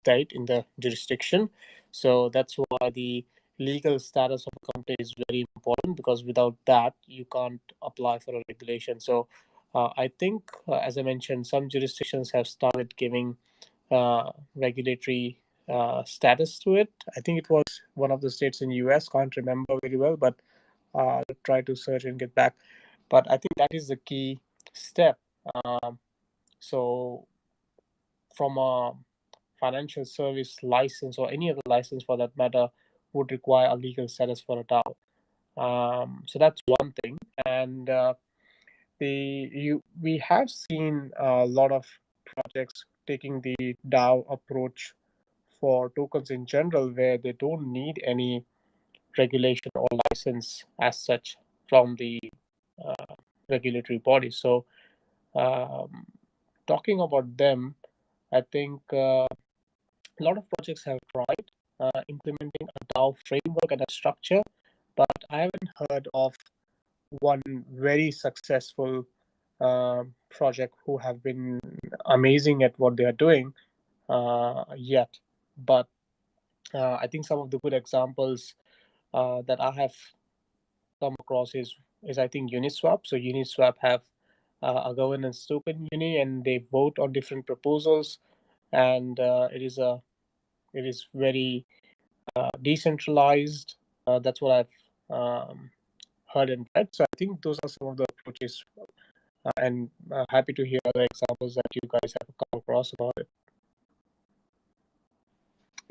state, in the jurisdiction. So that's why the legal status of a company is very important, because without that, you can't apply for a regulation. So I think, as I mentioned, some jurisdictions have started giving regulatory status to it. I think it was one of the states in US, can't remember very well, but I'll try to search and get back. But I think that is the key step. So from a financial service license, or any other license for that matter, would require a legal status for a DAO. So that's one thing. And we have seen a lot of projects taking the DAO approach for tokens in general, where they don't need any regulation or license as such from the regulatory body. So um, talking about them, I think a lot of projects have tried implementing a DAO framework and a structure, but I haven't heard of one very successful project who have been amazing at what they are doing yet. But I think some of the good examples that I have come across is I think Uniswap. So Uniswap have a governance token uni, and they vote on different proposals, and it is very decentralized. That's what I've heard and read. So I think those are some of the approaches, and happy to hear other examples that you guys have come across about it.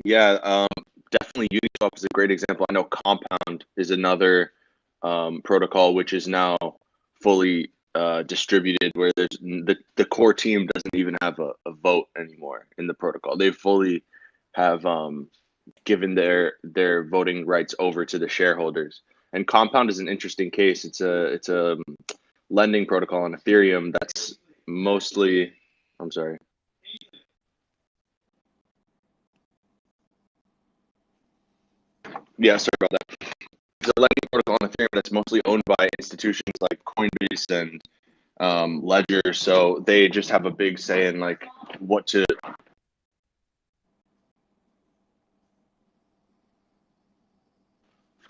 Yeah, definitely Uniswap is a great example. I know Compound is another protocol which is now fully distributed, where there's the core team doesn't even have a vote anymore in the protocol. They fully have given their voting rights over to the shareholders. And Compound is an interesting case. It's a lending protocol on Ethereum that's mostly, I'm sorry. Yeah, sorry about that. It's a lending protocol on Ethereum that's mostly owned by institutions like Coinbase and Ledger. So they just have a big say in like what to.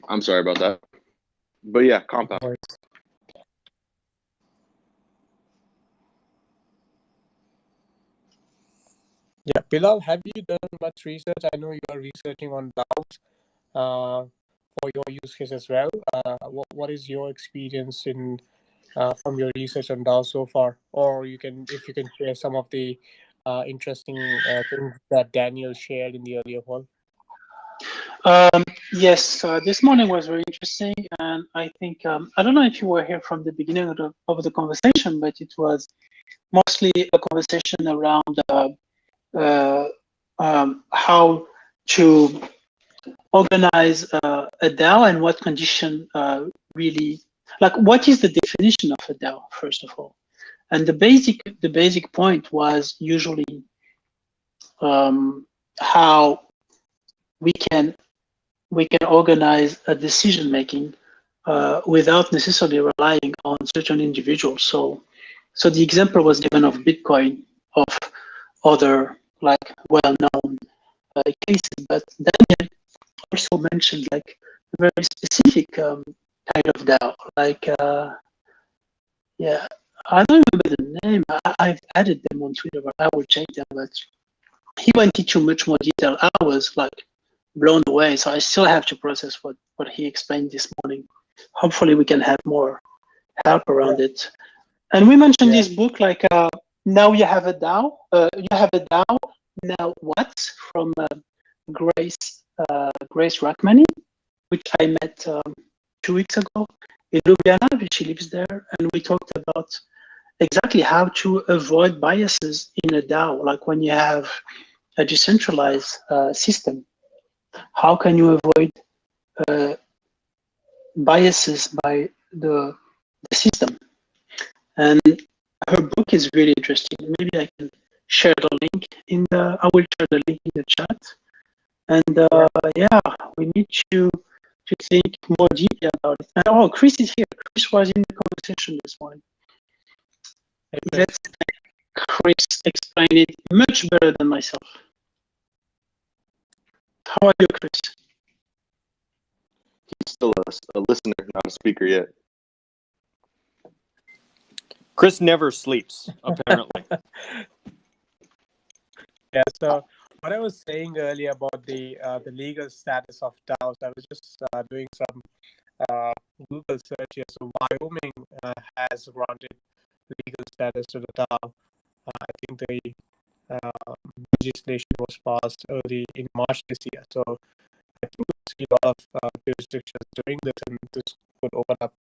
I'm sorry about that. But yeah, Compound. Yeah, Bilal, have you done much research? I know you are researching on DAOs for your use case as well. What is your experience in from your research on DAOs so far? Or you can, if you can share some of the interesting things that Daniel shared in the earlier one. Yes, this morning was very interesting, and I think I don't know if you were here from the beginning of the conversation, but it was mostly a conversation around how to organize a DAO and what condition really, like, what is the definition of a DAO, first of all. And the basic point was usually how we can organize a decision making without necessarily relying on certain individuals. So the example was given of Bitcoin, of other like well-known cases, but Daniel also mentioned like a very specific kind of DAO, like yeah, I don't remember the name. I've added them on Twitter, but I will check them. But he went into much more detail. I was like blown away. So I still have to process what he explained this morning. Hopefully we can have more help around it. And we mentioned this book, like now you have a DAO. You have a DAO. Now what? From Grace Rachmani, which I met 2 weeks ago in Ljubljana. She lives there, and we talked about exactly how to avoid biases in a DAO. Like when you have a decentralized system, how can you avoid biases by the system? And her book is really interesting. Maybe I can share the link in the. I will share the link in the chat. And yeah, we need to think more deeply about it. And oh, Chris is here. Chris was in the conversation this morning. Let's let Chris explain it much better than myself. How are you, Chris? He's still a listener, not a speaker yet. Chris never sleeps, apparently. Yeah. So what I was saying earlier about the legal status of DAOs, I was just doing some Google search here. So Wyoming has granted legal status to the DAO. I think the legislation was passed early in March this year. So I think we'll see a lot of jurisdictions doing this, and this could open up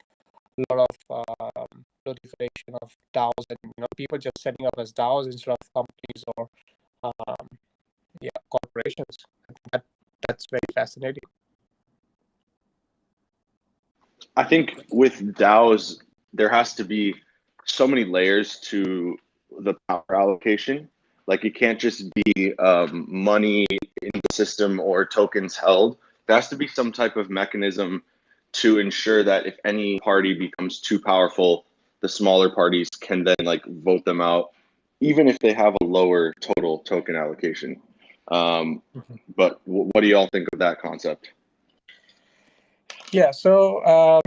a lot of proliferation of DAOs, and people just setting up as DAOs instead of companies or corporations. I think that's very fascinating. I think with DAOs, there has to be so many layers to the power allocation. Like it can't just be money in the system or tokens held. There has to be some type of mechanism to ensure that if any party becomes too powerful, the smaller parties can then like vote them out, even if they have a lower total token allocation. But what do you all think of that concept? Yeah. So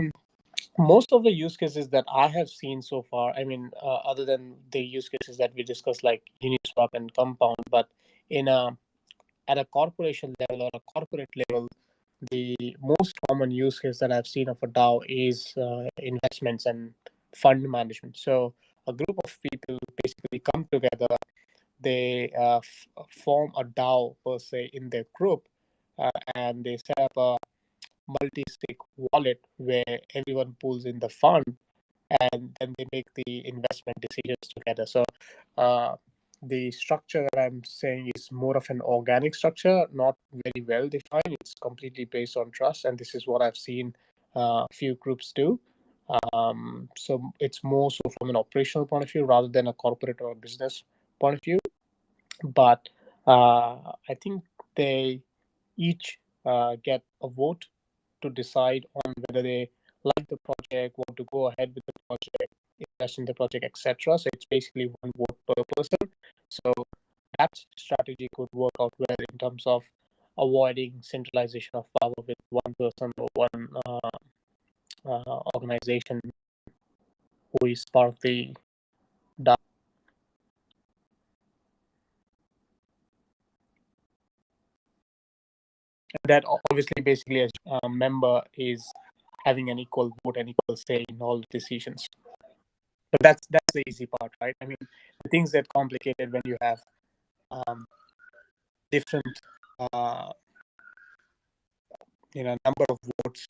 most of the use cases that I have seen so far, I mean, other than the use cases that we discussed, like Uniswap and Compound, but in at a corporation level or a corporate level, the most common use case that I've seen of a DAO is investments and fund management. So a group of people basically come together, they form a DAO per se in their group, and they set up a multi-sig wallet where everyone pulls in the fund, and then they make the investment decisions together. So the structure that I'm saying is more of an organic structure, not very well defined. It's completely based on trust, and this is what I've seen a few groups do. So it's more so from an operational point of view rather than a corporate or business point of view. But I think they each get a vote to decide on whether they like the project, want to go ahead with the project, invest in the project, etc. So it's basically one vote per person. So that strategy could work out well in terms of avoiding centralization of power with one person or one organization who is part of the DAO. That obviously basically a member is having an equal vote and equal say in all decisions. But that's the easy part, right? I mean, the things that complicated when you have different number of votes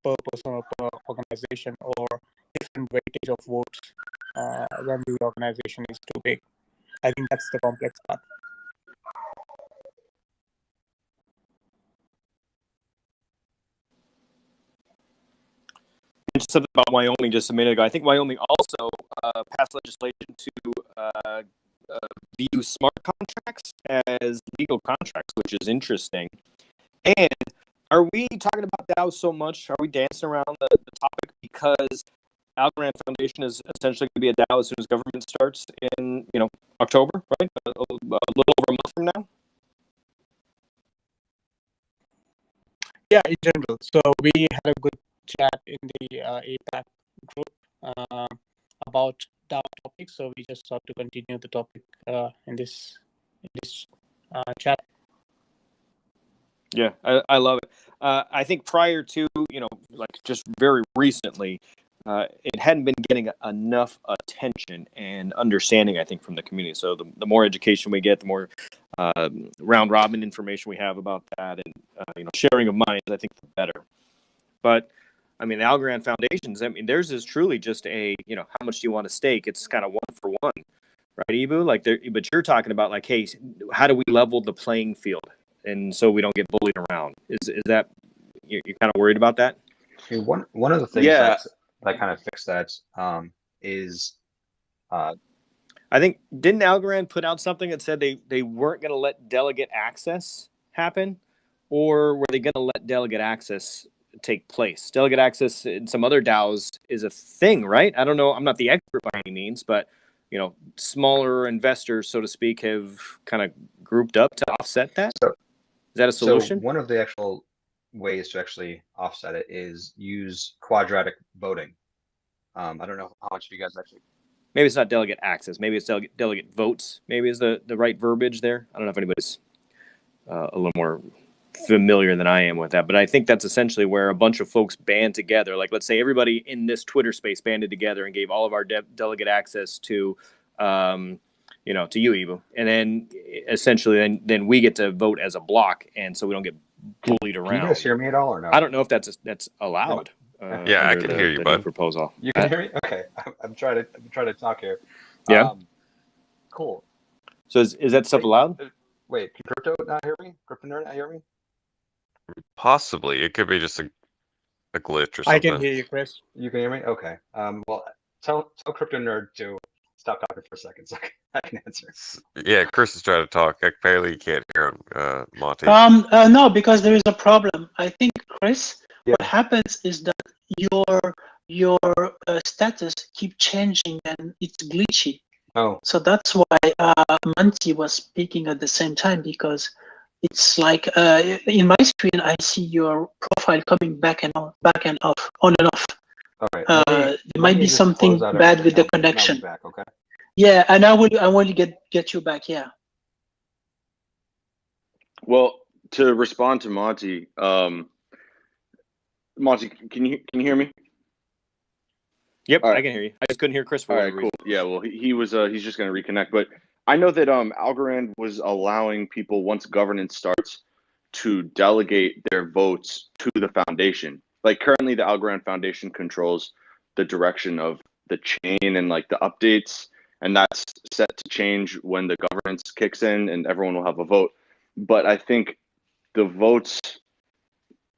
per person or per organization, or different weightage of votes when the organization is too big. I think that's the complex part. Something about Wyoming just a minute ago. I think Wyoming also passed legislation to view smart contracts as legal contracts, which is interesting. And are we talking about DAOs so much? Are we dancing around the topic because AlgoFam Foundation is essentially going to be a DAO as soon as government starts in October, right? A little over a month from now. Yeah, in general. So we had a good chat in the APAC group about DAO topics. So we just thought to continue the topic in this chat. Yeah, I love it. I think prior to, like just very recently, it hadn't been getting enough attention and understanding, I think, from the community. So the more education we get, the more round robin information we have about that, and sharing of minds, I think the better. But I mean, the AlgoFam Foundations, I mean, theirs is truly just a, how much do you want to stake? It's kind of one for one, right, Ibu? Like, but you're talking about like, hey, how do we level the playing field, and so we don't get bullied around? Is that you're kind of worried about that? One of the things that kind of fix that is I think, didn't Algorand put out something that said they weren't going to let delegate access happen, or were they going to let delegate access take place? Delegate access in some other DAOs is a thing, right? I don't know. I'm not the expert by any means, but smaller investors, so to speak, have kind of grouped up to offset that. that a So solution? one of the actual ways to actually offset it is use quadratic voting. I don't know how much of you guys actually. Maybe it's not delegate access. Maybe it's delegate votes. Maybe is the right verbiage there. I don't know if anybody's a little more familiar than I am with that, but I think that's essentially where a bunch of folks band together. Like, let's say everybody in this Twitter space banded together and gave all of our delegate access to, to you, Evo, and then essentially, then we get to vote as a block, and so we don't get bullied around. Can you guys hear me at all or no? I don't know if that's allowed. Yeah, I can hear you, bud. Proposal. You can hear me? Okay, I'm trying to talk here. Yeah. Cool. So is that stuff allowed? Wait, can Crypto not hear me? Crypto Nerd not hear me? Possibly. It could be just a glitch or something. I can hear you, Chris. You can hear me? Okay. Well, tell Crypto Nerd to stop talking for a second so I can answer. Yeah, Chris is trying to talk. Apparently you can't hear him, Monty. No, because there is a problem. I think, Chris, what happens is that your status keep changing and it's glitchy. Oh. So that's why Monty was speaking at the same time, because it's like in my screen I see your profile coming back and off, on and off. All right. There might be something bad with the connection. Back, okay? Yeah, and I want to get you back. Yeah. Well, to respond to Monty, Monty, can you hear me? Yep, right. I can hear you. I just couldn't hear Chris for whatever reason. Cool. Yeah, well, he's just going to reconnect. But I know that Algorand was allowing people, once governance starts, to delegate their votes to the foundation. Like currently, the Algorand Foundation controls the direction of the chain and like the updates, and that's set to change when the governance kicks in and everyone will have a vote. But I think the votes,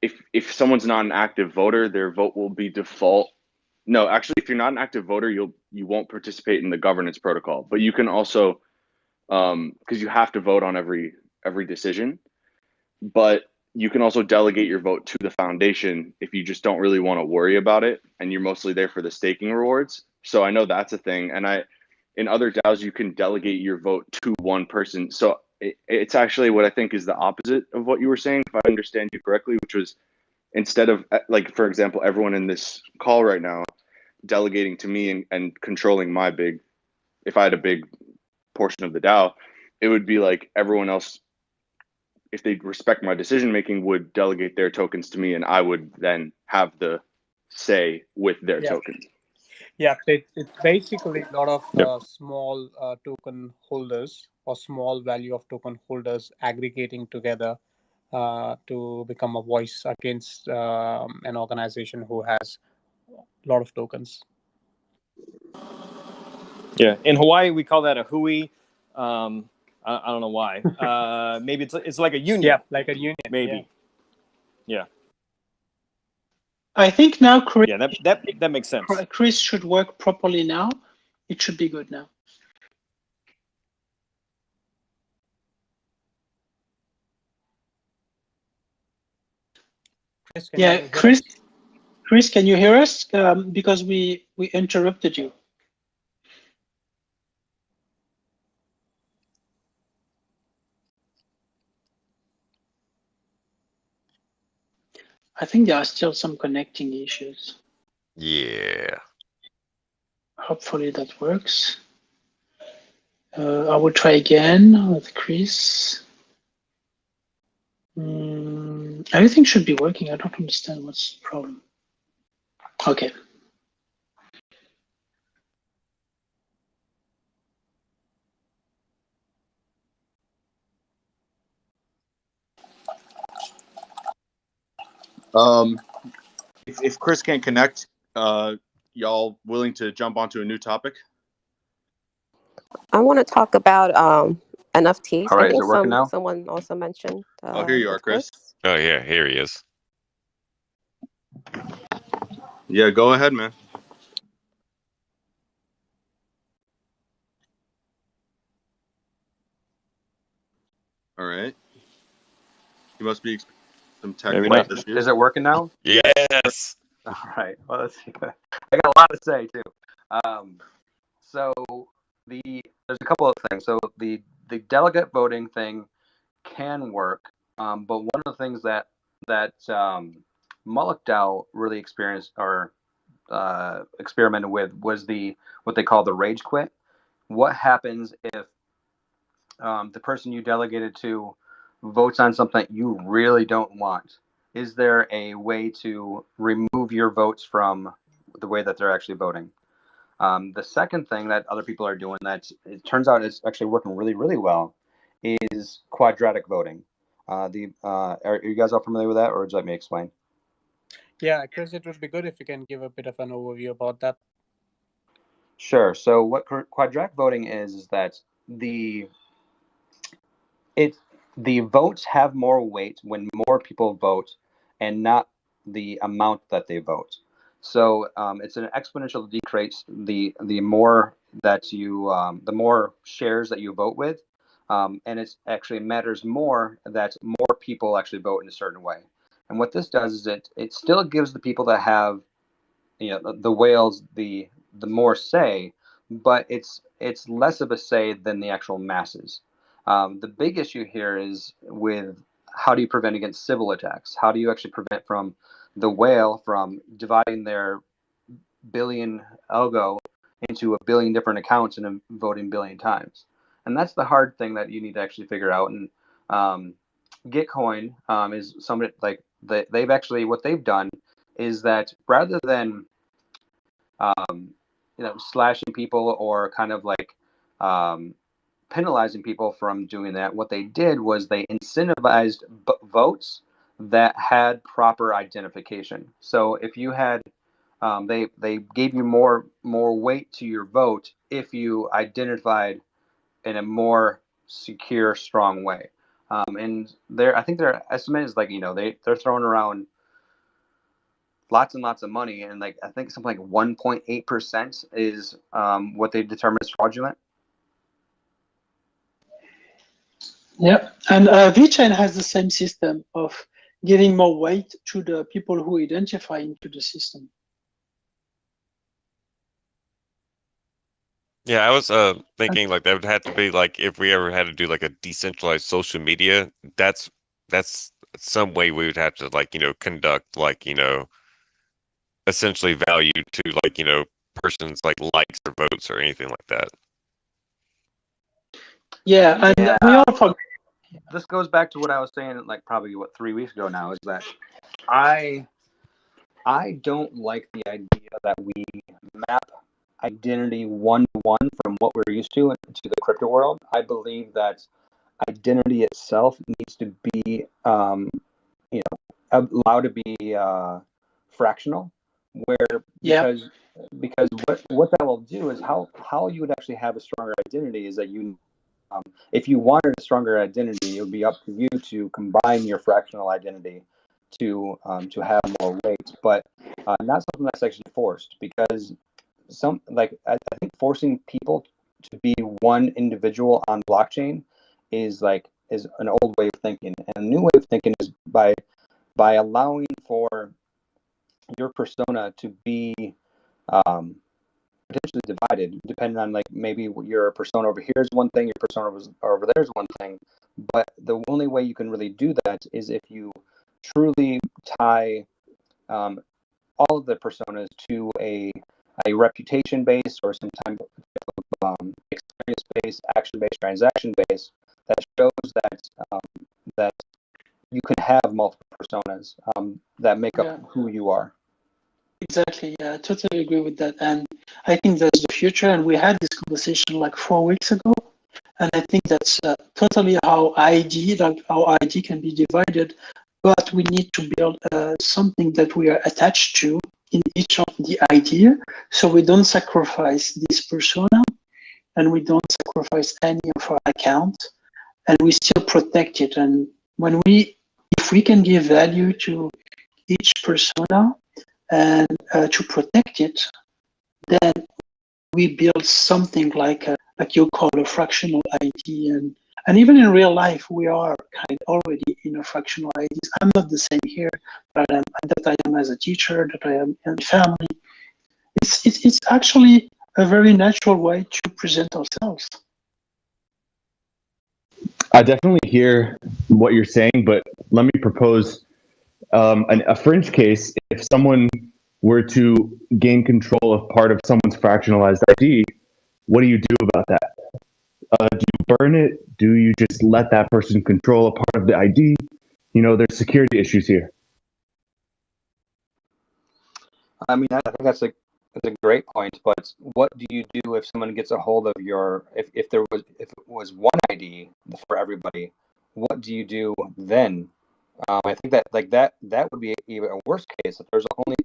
if someone's not an active voter, their vote will be default. No, actually, if you're not an active voter, you won't participate in the governance protocol. But you can also, because you have to vote on every decision, but you can also delegate your vote to the foundation if you just don't really want to worry about it and you're mostly there for the staking rewards. So I know that's a thing. And in other DAOs, you can delegate your vote to one person. So it's actually what I think is the opposite of what you were saying, if I understand you correctly, which was, instead of, like, for example, everyone in this call right now delegating to me and controlling my if I had a big portion of the DAO, it would be like everyone else, if they respect my decision making, would delegate their tokens to me, and I would then have the say with their tokens. Yeah, it's basically a lot of small token holders or small value of token holders aggregating together to become a voice against an organization who has a lot of tokens. Yeah, in Hawaii we call that a hui. I don't know why. Maybe it's like a union. Yeah, like a union. Maybe. Yeah. I think now, Chris. Yeah, that makes sense. Chris should work properly now. It should be good now. Chris, can you hear us? Because we interrupted you. I think there are still some connecting issues. Yeah. Hopefully that works. I will try again with Chris. Everything should be working. I don't understand what's the problem. Okay. If Chris can't connect, y'all willing to jump onto a new topic? I want to talk about NFTs. All right, I think is it working now? Someone also mentioned. Oh, here you are, Chris. Oh yeah, here he is. Yeah, go ahead, man. All right. You must be experiencing some technical issues. Is it working now? Yes. All right. Well, let's see. I got a lot to say too. So there's a couple of things. So the delegate voting thing can work But one of the things that Moloch DAO really experienced or experimented with was what they call the rage quit. What happens if the person you delegated to votes on something that you really don't want? Is there a way to remove your votes from the way that they're actually voting? The second thing that other people are doing that it turns out is actually working really, really well is quadratic voting. Are you guys all familiar with that, or would you like me to explain? Yeah, Chris, it would be good if you can give a bit of an overview about that. Sure. So what quadratic voting is that the votes have more weight when more people vote and not the amount that they vote. So it's an exponential decrease the more that you the more shares that you vote with, and it actually matters more that more people actually vote in a certain way. And what this does is it still gives the people that have the whales the more say, but it's less of a say than the actual masses. The big issue here is with how do you prevent against civil attacks? How do you actually prevent from the whale from dividing their billion algo into a billion different accounts and voting billion times? And that's the hard thing that you need to actually figure out. And Gitcoin is somebody like they've actually what they've done is that rather than slashing people or kind of like penalizing people from doing that, what they did was they incentivized votes that had proper identification. So if you had they gave you more weight to your vote if you identified in a more secure, strong way. And I think their estimate is like they're throwing around lots and lots of money, and like I think something like 1.8% is what they determine as fraudulent. Yeah, and VeChain has the same system of giving more weight to the people who identify into the system. Yeah, I was thinking like that would have to be like if we ever had to do like a decentralized social media, that's some way we would have to like, conduct like, essentially value to like, persons like likes or votes or anything like that. Yeah, and Yeah. we all forget. This goes back to what I was saying like probably 3 weeks ago now, is that I don't like the idea that we map identity one-to-one from what we're used to into the crypto world. I believe that identity itself needs to be allowed to be fractional, where because what that will do is how you would actually have a stronger identity is that if you wanted a stronger identity, it would be up to you to combine your fractional identity to have more weight, but not something that's actually forced, because I think forcing people to be one individual on blockchain is an old way of thinking, and a new way of thinking is by allowing for your persona to be potentially divided, depending on like maybe your persona over here is one thing, your persona over there is one thing, but the only way you can really do that is if you truly tie all of the personas to a reputation base or some type of experience base, action base, transaction base that shows that you can have multiple personas that make up who you are. Exactly. Yeah, I totally agree with that. And I think that's the future. And we had this conversation like 4 weeks ago. And I think that's totally how our ID can be divided. But we need to build something that we are attached to in each of the idea, so we don't sacrifice this persona, and we don't sacrifice any of our account, and we still protect it. And if we can give value to each persona and to protect it, then we build something like you call a fractional ID. And even in real life, we are kind of already in a fractional IDs. I'm not the same here, but that I am as a teacher, that I am in family. It's actually a very natural way to present ourselves. I definitely hear what you're saying, but let me propose a fringe case. If someone were to gain control of part of someone's fractionalized ID, what do you do about that? Do you burn it? Do you just let that person control a part of the ID? There's security issues here. I mean, I think that's a great point. But what do you do if someone gets a hold of your if it was one ID for everybody? What do you do then? I think that would be even a worse case if there's only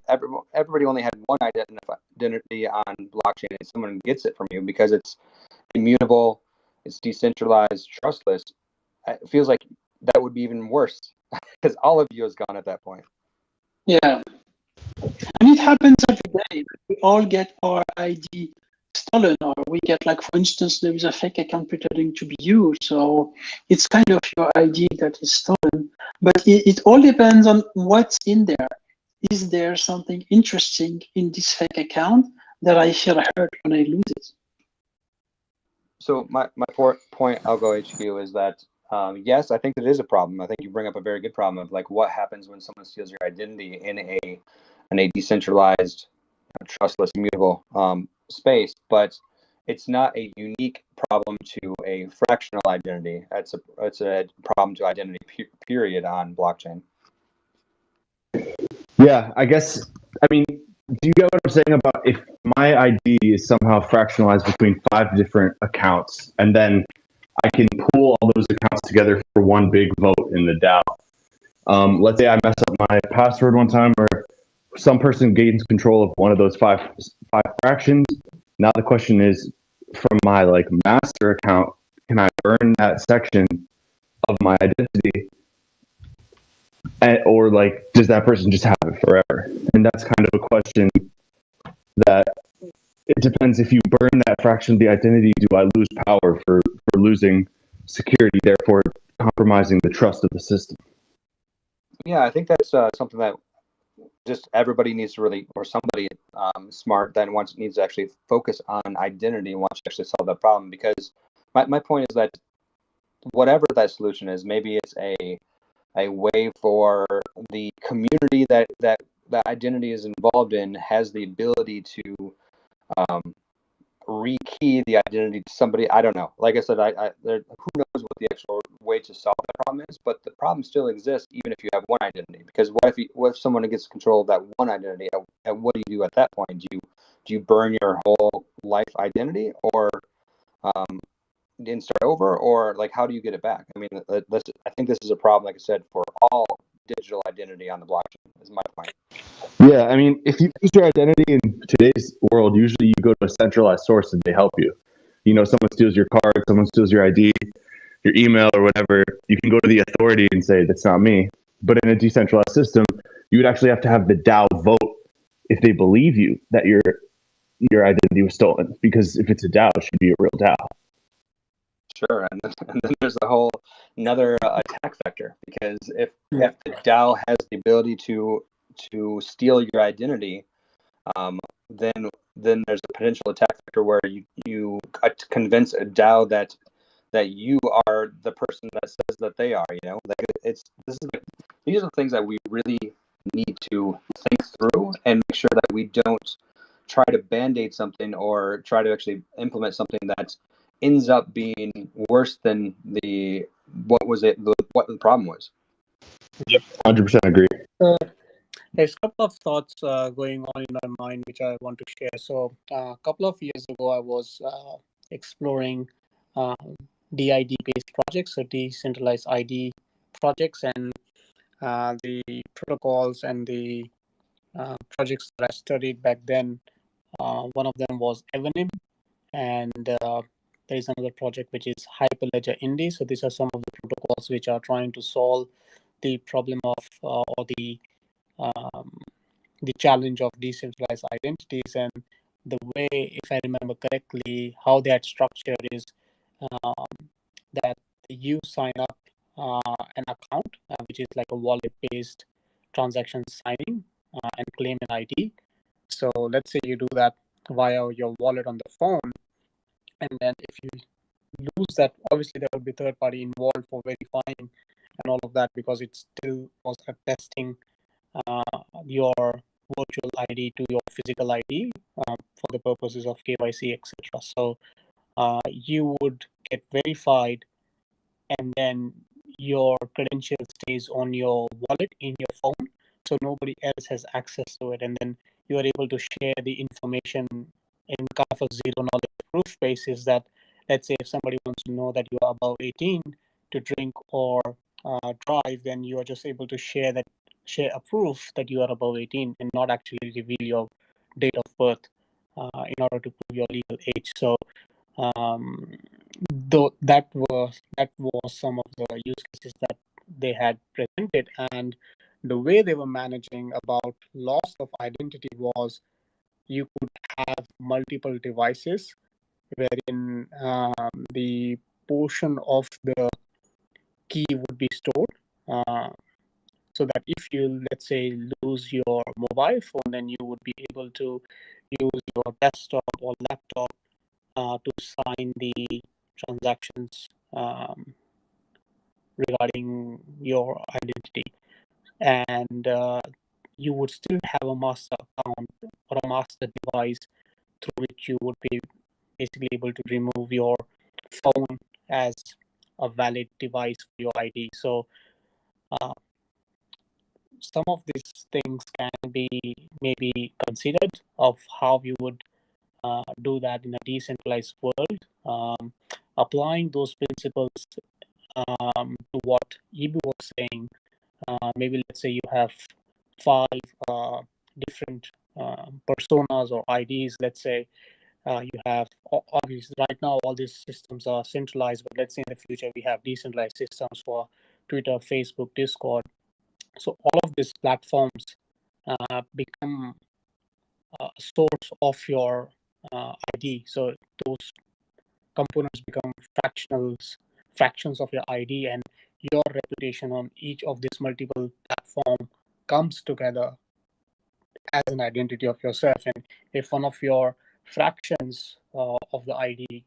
everybody only had one identity on blockchain and someone gets it from you because it's immutable, it's decentralized, trustless. It feels like that would be even worse because all of you is gone at that point. Yeah, and it happens every day. We all get our ID stolen, or we get, like, for instance, there is a fake account pretending to be you. So it's kind of your ID that is stolen. But it all depends on what's in there. Is there something interesting in this fake account that I feel hurt when I lose it? So my point, Algo HQ, is that yes, I think it is a problem. I think you bring up a very good problem of like what happens when someone steals your identity in a decentralized, trustless, immutable space. But it's not a unique problem to a fractional identity. It's a problem to identity period on blockchain. Yeah, I guess. I mean, do you get what I'm saying about if my ID is somehow fractionalized between 5 different accounts, and then I can pool all those accounts together for one big vote in the DAO? Let's say I mess up my password one time, or some person gains control of one of those five fractions. Now the question is, from my master account, can I burn that section of my identity? Or does that person just have it forever? And that's kind of a question that it depends. If you burn that fraction of the identity, do I lose power for losing security, therefore compromising the trust of the system? Yeah, I think that's something that just everybody needs to really, or somebody smart that needs to actually focus on identity and wants to actually solve that problem. Because my point is that whatever that solution is, maybe it's a way for the community that identity is involved in has the ability to rekey the identity to somebody. I don't know. Like I said, who knows what the actual way to solve that problem is, but the problem still exists even if you have one identity. Because what if someone gets control of that one identity? And what do you do at that point? Do you burn your whole life identity, or and start over, or how do you get it back? I mean, I think this is a problem, like I said, for all digital identity on the blockchain, is my point. Yeah, I mean, if you lose your identity in today's world, usually you go to a centralized source and they help you. Someone steals your card, someone steals your ID, your email, or whatever. You can go to the authority and say, that's not me. But in a decentralized system, you would actually have to have the DAO vote if they believe you that your identity was stolen. Because if it's a DAO, it should be a real DAO. Sure, and then there's a whole another attack vector, because if the DAO has the ability to steal your identity, then there's a potential attack vector where you convince a DAO that you are the person that says that they are. These are the things that we really need to think through and make sure that we don't try to band-aid something or try to actually implement something that ends up being worse than what the problem was. 100% agree. There's a couple of thoughts going on in my mind which I want to share. So a couple of years ago, I was exploring DID-based projects, so decentralized ID projects, and the protocols and the projects that I studied back then. One of them was Evanim, and there is another project which is Hyperledger Indy. So these are some of the protocols which are trying to solve the problem of or the challenge of decentralized identities. And the way, if I remember correctly, how they had structured is that you sign up an account, which is like a wallet-based transaction signing and claim an ID. So let's say you do that via your wallet on the phone, and then if you lose that, obviously there will be third party involved for verifying and all of that, because it still was attesting your virtual ID to your physical ID for the purposes of KYC, etc. So you would get verified, and then your credential stays on your wallet in your phone, so nobody else has access to it, and then you are able to share the information in kind of a zero knowledge proof basis. That, let's say, if somebody wants to know that you are above 18 to drink or drive, then you are just able to share a proof that you are above 18 and not actually reveal your date of birth in order to prove your legal age. So um, though that was some of the use cases that they had presented, and the way they were managing about loss of identity was you could have multiple devices wherein the portion of the key would be stored, uh, so that if you, let's say, lose your mobile phone, then you would be able to use your desktop or laptop to sign the transactions regarding your identity. And you would still have a master account or a master device through which you would be basically able to remove your phone as a valid device for your ID. So uh, some of these things can be maybe considered of how you would do that in a decentralized world. Applying those principles to what Ibu was saying, maybe let's say you have 5 different personas or IDs. Let's say you have, obviously right now all these systems are centralized, but let's say in the future we have decentralized systems for Twitter, Facebook, Discord. So all of these platforms become a source of your ID. So those components become fractions of your ID, and your reputation on each of these multiple platform comes together as an identity of yourself. And if one of your fractions of the ID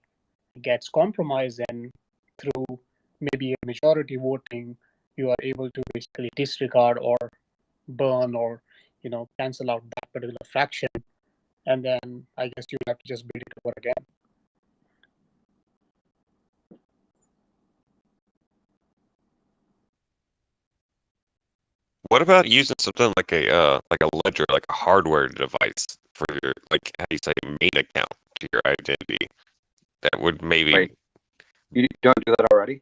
gets compromised, then through maybe a majority voting, you are able to basically disregard or burn or cancel out that particular fraction, and then I guess you have to just build it over again. What about using something like a ledger, like a hardware device for your, like, how do you say, main account to your identity? That would maybe. Wait, you don't do that already?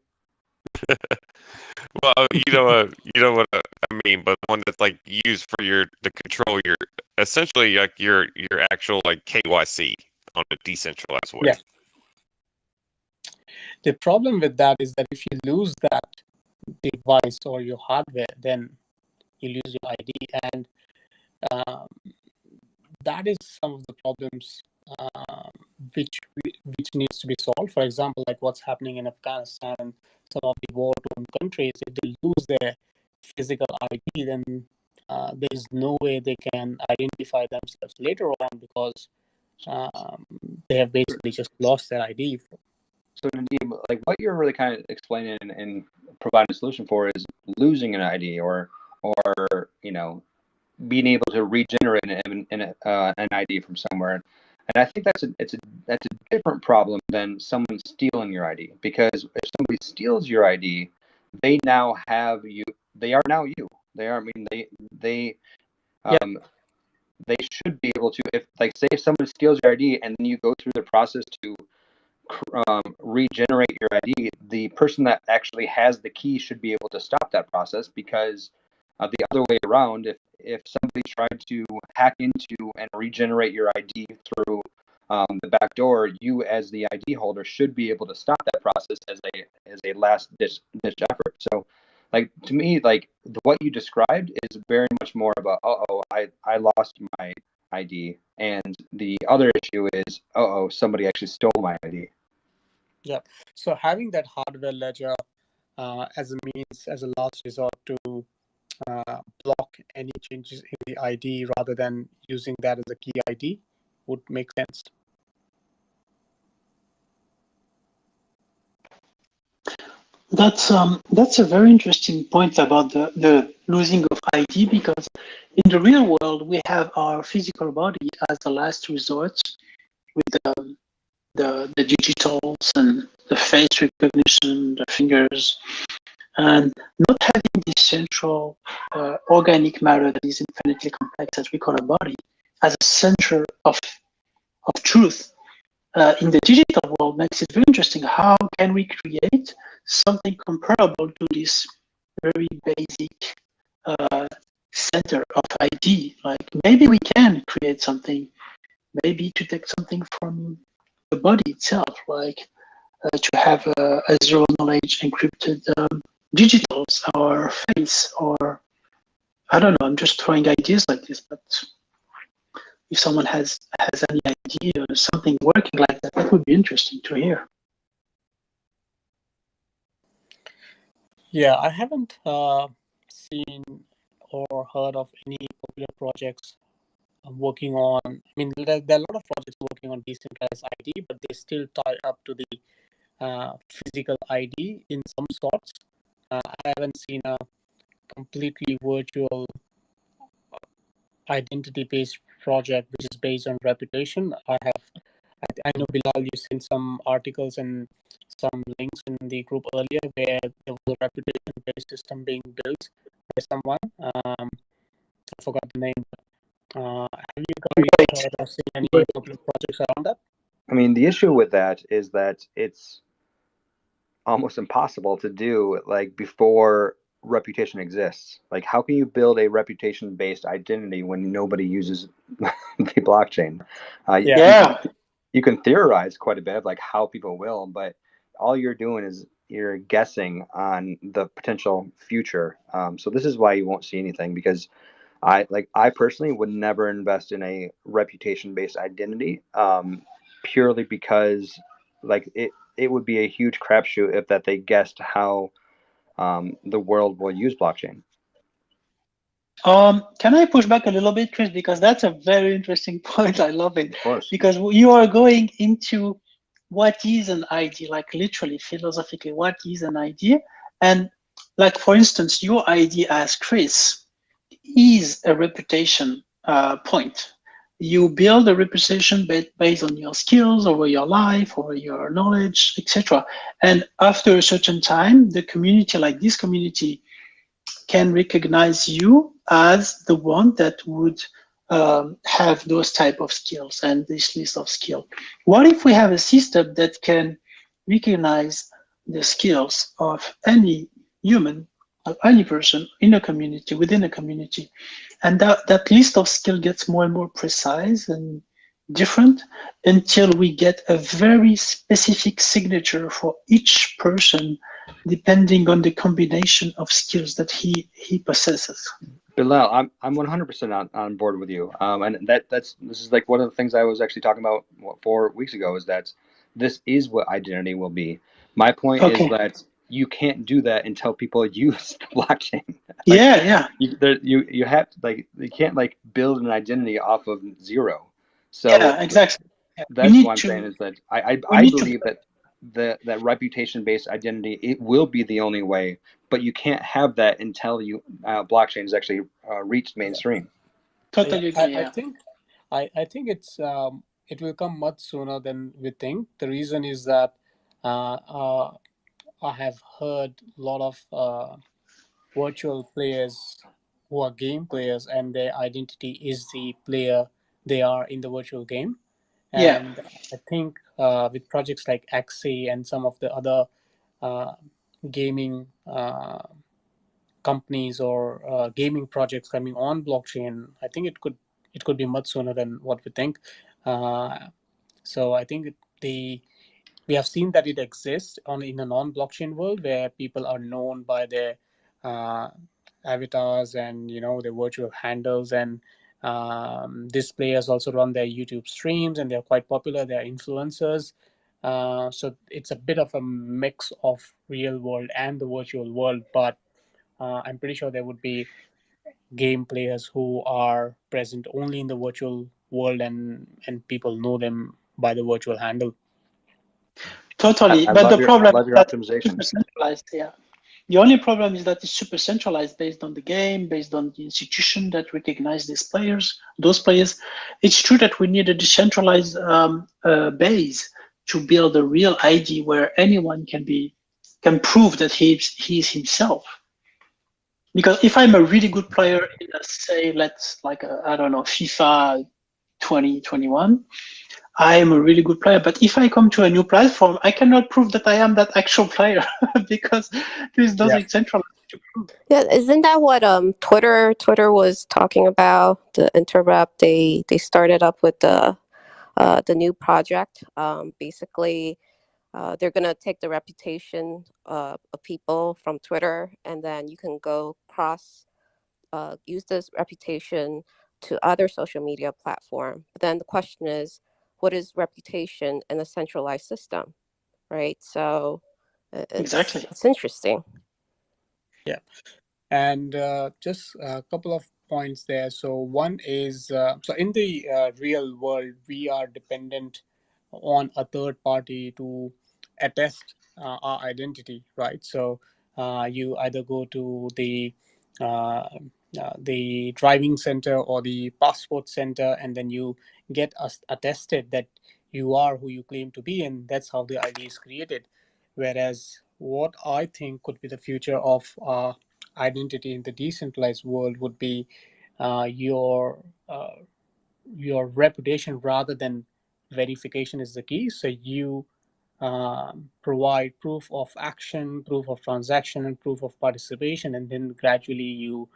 Well, you know what I mean, but one that's like used for to control your, essentially, like your actual like KYC on a decentralized way. Yeah. The problem with that is that if you lose that device or your hardware, then you lose your ID, and that is some of the problems which needs to be solved. For example, like what's happening in Afghanistan and some of the war-torn countries, if they lose their physical ID, then there is no way they can identify themselves later on, because they have basically just lost their ID. So Nadeem, like what you're really kind of explaining and providing a solution for is losing an ID or being able to regenerate an ID from somewhere. And I think that's a different problem than someone stealing your ID, because if somebody steals your ID, they now have you. They are now you. They are. I mean, they should be able to, if, like, say if someone steals your ID and then you go through the process to regenerate your ID, the person that actually has the key should be able to stop that process, because the other way around, if somebody tried to hack into and regenerate your ID through the back door, you as the ID holder should be able to stop that process as a last ditch effort. So, like, to me, like what you described is very much more about, I lost my ID, and the other issue is, somebody actually stole my ID. Yeah. So having that hardware ledger as a last resort to block any changes in the ID rather than using that as a key ID would make sense. That's a very interesting point about the losing of ID, because in the real world we have our physical body as the last resort with the digitals and the face recognition, the fingers, and not having this central organic matter that is infinitely complex that we call a body as a center of truth in the digital world makes it very interesting. How can we create something comparable to this very basic center of ID? Like maybe we can create something, maybe to take something from the body itself, like to have a zero knowledge encrypted digitals or face, or I don't know. I'm just throwing ideas like this, but if someone has any idea or something working like that, that would be interesting to hear. Yeah, I haven't seen or heard of any popular projects working on. I mean, there are a lot of projects working on decentralized ID, but they still tie up to the physical ID in some sorts. I haven't seen a completely virtual identity-based project which is based on reputation. I know, Bilal, you sent some articles and some links in the group earlier where there was a reputation-based system being built by someone. I forgot the name. Have you guys heard or seen any popular projects around that? I mean, the issue with that is that it's almost impossible to do like before reputation exists. Like, how can you build a reputation-based identity when nobody uses the blockchain? Yeah. You can theorize quite a bit of like how people will, but all you're doing is you're guessing on the potential future. So this is why you won't see anything, because I personally would never invest in a reputation-based identity, purely because like it would be a huge crapshoot if that they guessed how the world will use blockchain. Can I push back a little bit, Chris? Because that's a very interesting point. I love it. Of course. Because you are going into what is an ID, like literally, philosophically, what is an ID? And like, for instance, your ID as Chris is a reputation point. You build a reputation based on your skills over your life, over your knowledge, etc. And after a certain time, the community, like this community, can recognize you as the one that would have those type of skills and this list of skills. What if we have a system that can recognize the skills of any human, of any person in a community, within a community, and that list of skill gets more and more precise and different until we get a very specific signature for each person depending on the combination of skills that he possesses. Bilal, I'm 100% on board with you. And this is like one of the things I was actually talking about 4 weeks ago, is that this is what identity will be. My point is Okay. that you can't do that until people use the blockchain. Yeah. You have to, like, you can't like build an identity off of zero. So Yeah, exactly. Yeah. that's what I'm saying, is that I believe that that reputation-based identity, it will be the only way, but you can't have that until you blockchain has actually reached mainstream. Totally agree. I Yeah. think I think it will come much sooner than we think. The reason is that I have heard a lot of virtual players who are game players, and their identity is the player they are in the virtual game. Yeah. And I think with projects like Axie and some of the other uh, gaming companies or gaming projects coming on blockchain, I think it could be much sooner than what we think. So I think we have seen that it exists in a non-blockchain world where people are known by their uh, avatars and their virtual handles, and these players also run their YouTube streams and they're quite popular. They're influencers. So it's a bit of a mix of real world and the virtual world, but I'm pretty sure there would be game players who are present only in the virtual world, and people know them by the virtual handle. Totally. I But love the your problem is optimization. Centralized, yeah. The only problem is that it's super centralized based on the game, based on the institution that recognize those players. It's true that we need a decentralized base to build a real ID where anyone can prove that he's himself. Because if I'm a really good player in, say, I don't know, FIFA 2021, I am a really good player. But if I come to a new platform, I cannot prove that I am that actual player because there's Yeah. nothing centralized to prove. Yeah, isn't that what Twitter was talking about? The interrupt they started up with the new project. Basically, they're gonna take the reputation of people from Twitter, and then you can go use this reputation to other social media platform. But then the question is, what is reputation in a centralized system, right? So Exactly. it's interesting. Yeah. And just a couple of points there. So one is so in the real world, we are dependent on a third party to attest our identity, right? So you either go to the driving center or the passport center, and then you get attested that you are who you claim to be, and that's how the ID is created. Whereas what I think could be the future of identity in the decentralized world would be uh, your uh, your reputation rather than verification is the key. So you provide proof of action, proof of transaction, and proof of participation, and then gradually you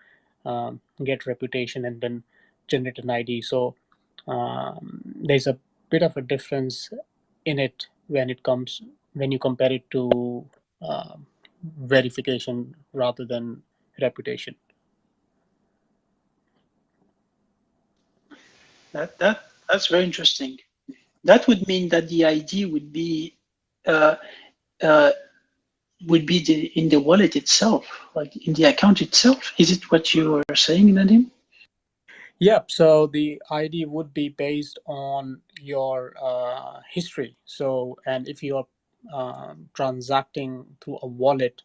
get reputation and then generate an ID. So there's a bit of a difference in it when you compare it to um, verification rather than reputation. That's very interesting. That would mean that the ID uh, uh, would be in the wallet itself, like in the account itself. Is it what you were saying, Nadim? Yep. So the ID would be based on your history. So, and if you're transacting through a wallet,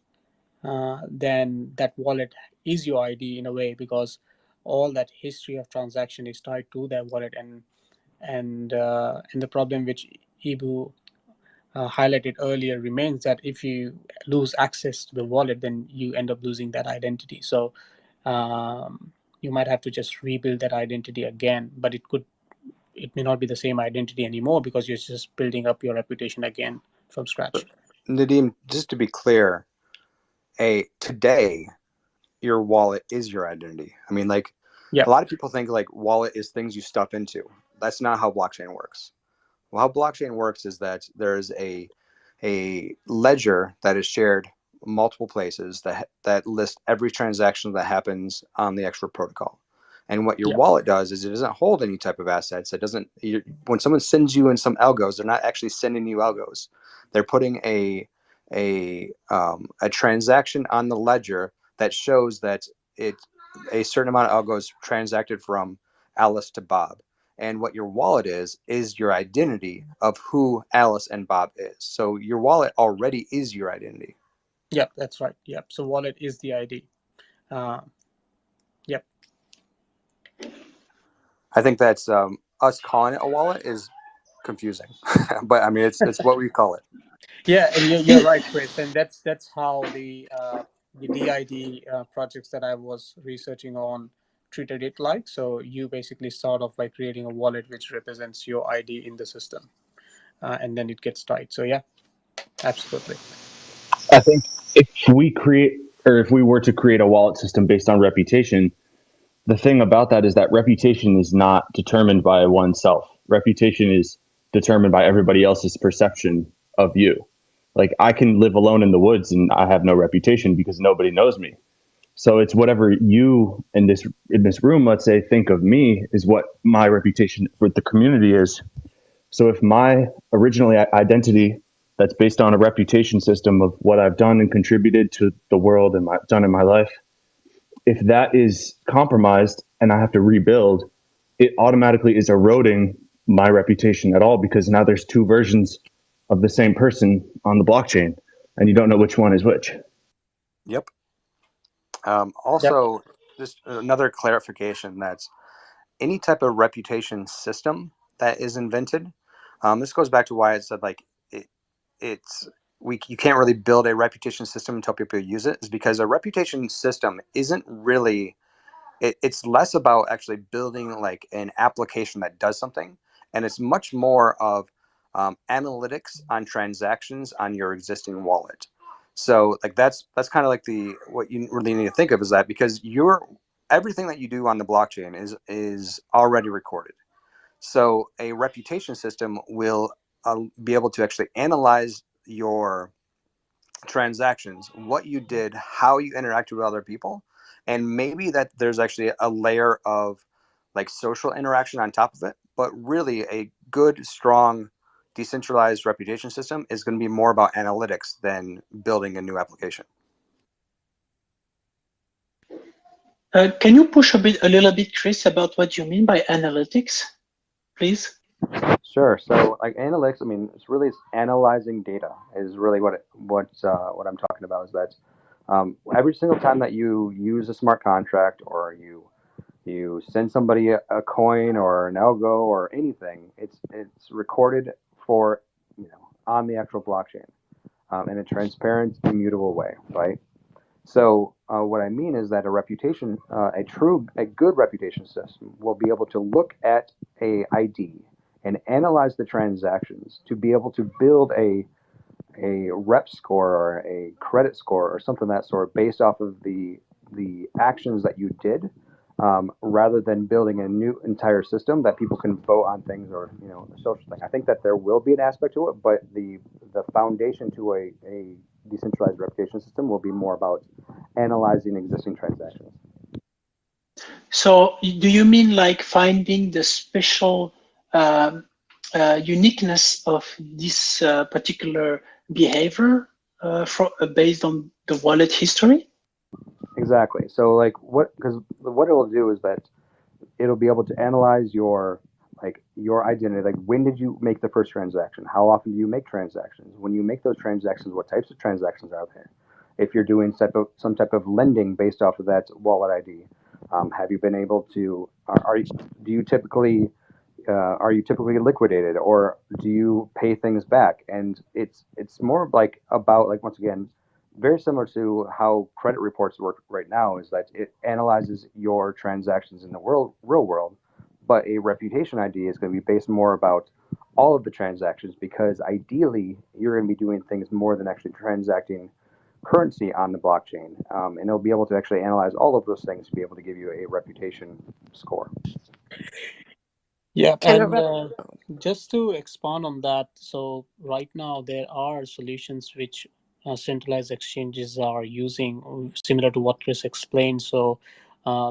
then that wallet is your ID in a way, because all that history of transaction is tied to that wallet. And the problem which Ibu highlighted earlier remains that if you lose access to the wallet, then you end up losing that identity. So you might have to just rebuild that identity again, but it may not be the same identity anymore because you're just building up your reputation again from scratch. Nadim, just to be clear, today your wallet is your identity. I mean, like Yeah. a lot of people think like wallet is things you stuff into. That's not how blockchain works. Well, how blockchain works is that there's a ledger that is shared multiple places that list every transaction that happens on the extra protocol. And what your Yeah. wallet does is it doesn't hold any type of assets. It doesn't. When someone sends you in some algos, they're not actually sending you algos. They're putting a transaction on the ledger that shows that a certain amount of algos transacted from Alice to Bob. And what your wallet is your identity of who Alice and Bob is. So your wallet already is your identity. Yep, that's right. Yep. So wallet is the ID. Uh, yep. I think that's us calling it a wallet is confusing, but I mean it's what we call it. Yeah, and you're right, Chris, and that's how the DID projects that I was researching on treated it like. So you basically start off by creating a wallet which represents your ID in the system, and then it gets tied. So yeah, absolutely. I think if we were to create a wallet system based on reputation, the thing about that is that reputation is not determined by oneself. Reputation is determined by everybody else's perception of you. Like I can live alone in the woods and I have no reputation because nobody knows me. So it's whatever you in this room, let's say, think of me is what my reputation with the community is. So if my originally identity that's based on a reputation system of what I've done and contributed to the world and done in my life, if that is compromised and I have to rebuild, it automatically is eroding my reputation at all because now there's two versions of the same person on the blockchain. and you don't know which one is which. Yep. Yep. Also, just another clarification, that's any type of reputation system that is invented. This goes back to why I said like it's you can't really build a reputation system until people use it, is because a reputation system isn't really it's less about actually building like an application that does something, and it's much more of analytics on transactions on your existing wallet. So like that's kind of like the what you really need to think of, is that because everything that you do on the blockchain is already recorded. So a reputation system will be able to actually analyze your transactions, what you did, how you interacted with other people, and maybe that there's actually a layer of like social interaction on top of it. But really, a good, strong, decentralized reputation system is going to be more about analytics than building a new application. Can you push a little bit, Chris, about what you mean by analytics, please? Sure. So like analytics, I mean, it's analyzing data is really what I'm talking about. Is that every single time that you use a smart contract, or you send somebody a coin or an algo or anything, it's recorded for on the actual blockchain in a transparent, immutable way, right? So what I mean is that a good reputation system will be able to look at a ID and analyze the transactions to be able to build a rep score or a credit score or something of that sort based off of the actions that you did, rather than building a new entire system that people can vote on things, or a social thing. I think that there will be an aspect to it, but the foundation to a decentralized reputation system will be more about analyzing existing transactions. So do you mean like finding the special uniqueness of this particular behavior based on the wallet history? Exactly. So because what it will do is that it'll be able to analyze your identity. Like, when did you make the first transaction? How often do you make transactions? When you make those transactions, what types of transactions are there? If you're doing some type of lending based off of that wallet ID, have you been able to? Do you typically are you typically liquidated, or do you pay things back? And it's more like about, like, once again, very similar to how credit reports work right now, is that it analyzes your transactions in the real world, but a reputation ID is going to be based more about all of the transactions, because ideally you're going to be doing things more than actually transacting currency on the blockchain, and it'll be able to actually analyze all of those things to be able to give you a reputation score. Yeah, Can a and rep- just to expand on that, so right now there are solutions which centralized exchanges are using, similar to what Chris explained. So,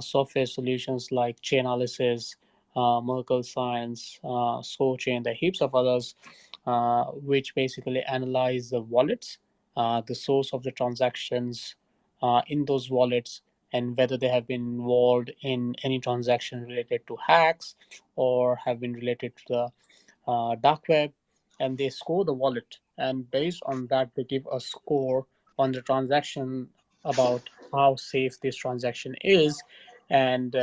software solutions like Chainalysis, Merkle Science, ScoreChain, there are heaps of others, which basically analyze the wallets, the source of the transactions in those wallets, and whether they have been involved in any transaction related to hacks or have been related to the dark web, and they score the wallet. And based on that, they give a score on the transaction about how safe this transaction is. And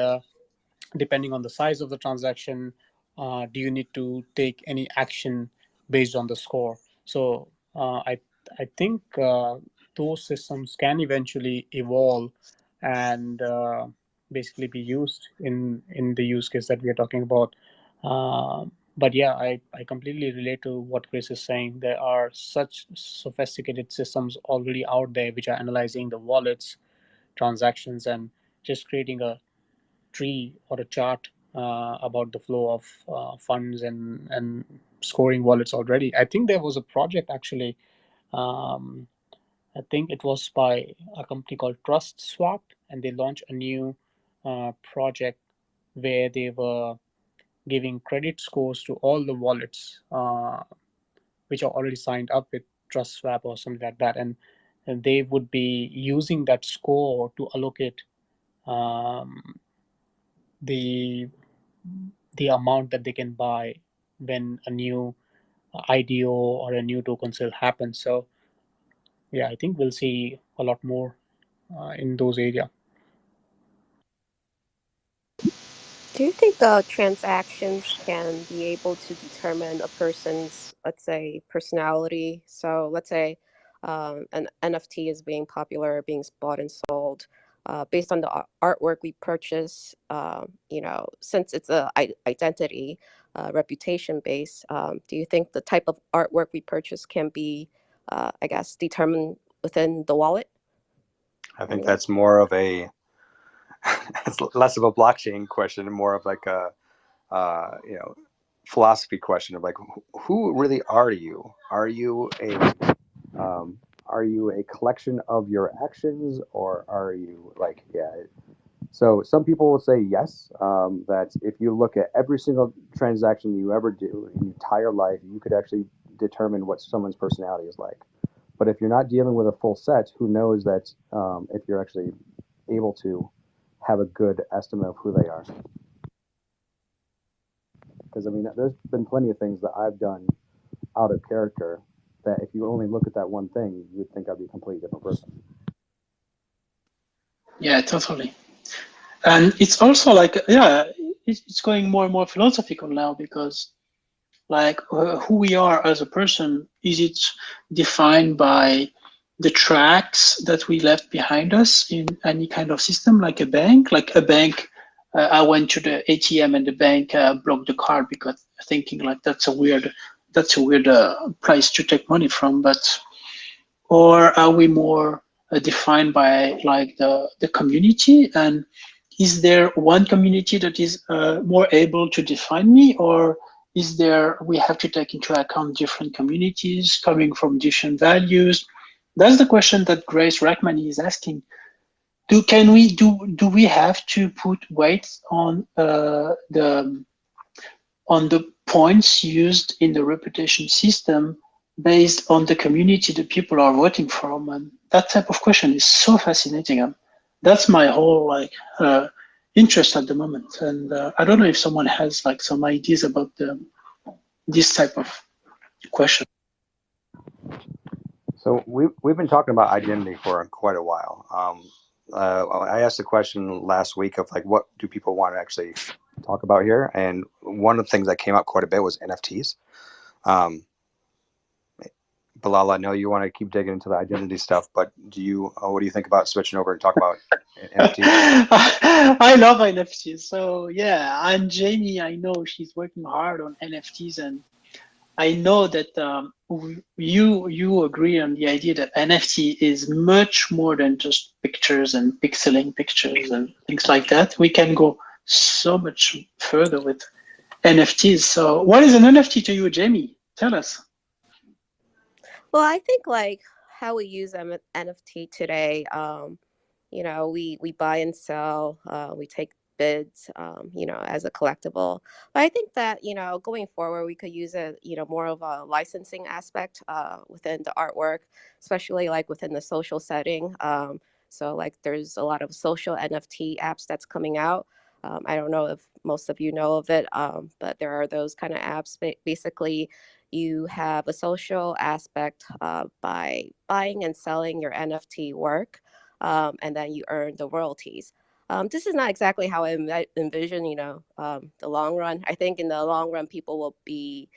depending on the size of the transaction, do you need to take any action based on the score? So I think those systems can eventually evolve and basically be used in the use case that we are talking about. But yeah, I completely relate to what Chris is saying. There are such sophisticated systems already out there which are analyzing the wallets, transactions, and just creating a tree or a chart about the flow of funds and scoring wallets already. I think there was a project actually. Um, I think it was by a company called Trust Swap, and they launched a new project where they were giving credit scores to all the wallets which are already signed up with Trust Swap or something like that, and they would be using that score to allocate um, the the amount that they can buy when a new IDO or a new token sale happens. So yeah, I think we'll see a lot more in those areas. Do you think the transactions can be able to determine a person's, let's say, personality? So let's say an NFT is being popular, being bought and sold based on the artwork we purchase. Since it's a identity, reputation based, do you think the type of artwork we purchase can be, I guess, determined within the wallet? I think that's more of a it's less of a blockchain question and more of like a philosophy question of like who really are you? Are you a collection of your actions, or are you like So some people will say yes, that if you look at every single transaction you ever do in your entire life, you could actually determine what someone's personality is like. But if you're not dealing with a full set, who knows that if you're actually able to have a good estimate of who they are? Because I mean, there's been plenty of things that I've done out of character that if you only look at that one thing, you would think I'd be a completely different person. Yeah, totally. And it's also like, yeah, it's going more and more philosophical now, because like who we are as a person, is it defined by the tracks that we left behind us in any kind of system, like a bank? Like a bank, I went to the ATM and the bank blocked the card because thinking like that's a weird place to take money from. But or are we more defined by like the community? And is there one community that is more able to define me, or is there, we have to take into account different communities coming from different values? That's the question that Grace Rachmani is asking. Do we have to put weight on the points used in the reputation system based on the community that people are voting from? And that type of question is so fascinating. That's my whole interest at the moment. And I don't know if someone has like some ideas about this type of question. So we've been talking about identity for quite a while. I asked the question last week of like, what do people want to actually talk about here? And one of the things that came up quite a bit was NFTs. Bilal, I know you want to keep digging into the identity stuff, but what do you think about switching over and talk about NFTs? I love NFTs. So yeah, and Jamie, I know she's working hard on NFTs, and I know that you agree on the idea that NFT is much more than just pictures and pixeling pictures and things like that. We can go so much further with NFTs. So what is an NFT to you, Jamie? Tell us. Well, I think like how we use NFT today, we buy and sell, we take bids, as a collectible. But I think that, going forward, we could use it, more of a licensing aspect within the artwork, especially like within the social setting. So like there's a lot of social NFT apps that's coming out. I don't know if most of you know of it, but there are those kind of apps. Basically, you have a social aspect by buying and selling your NFT work, and then you earn the royalties. This is not exactly how I envision, the long run. I think in the long run, people will be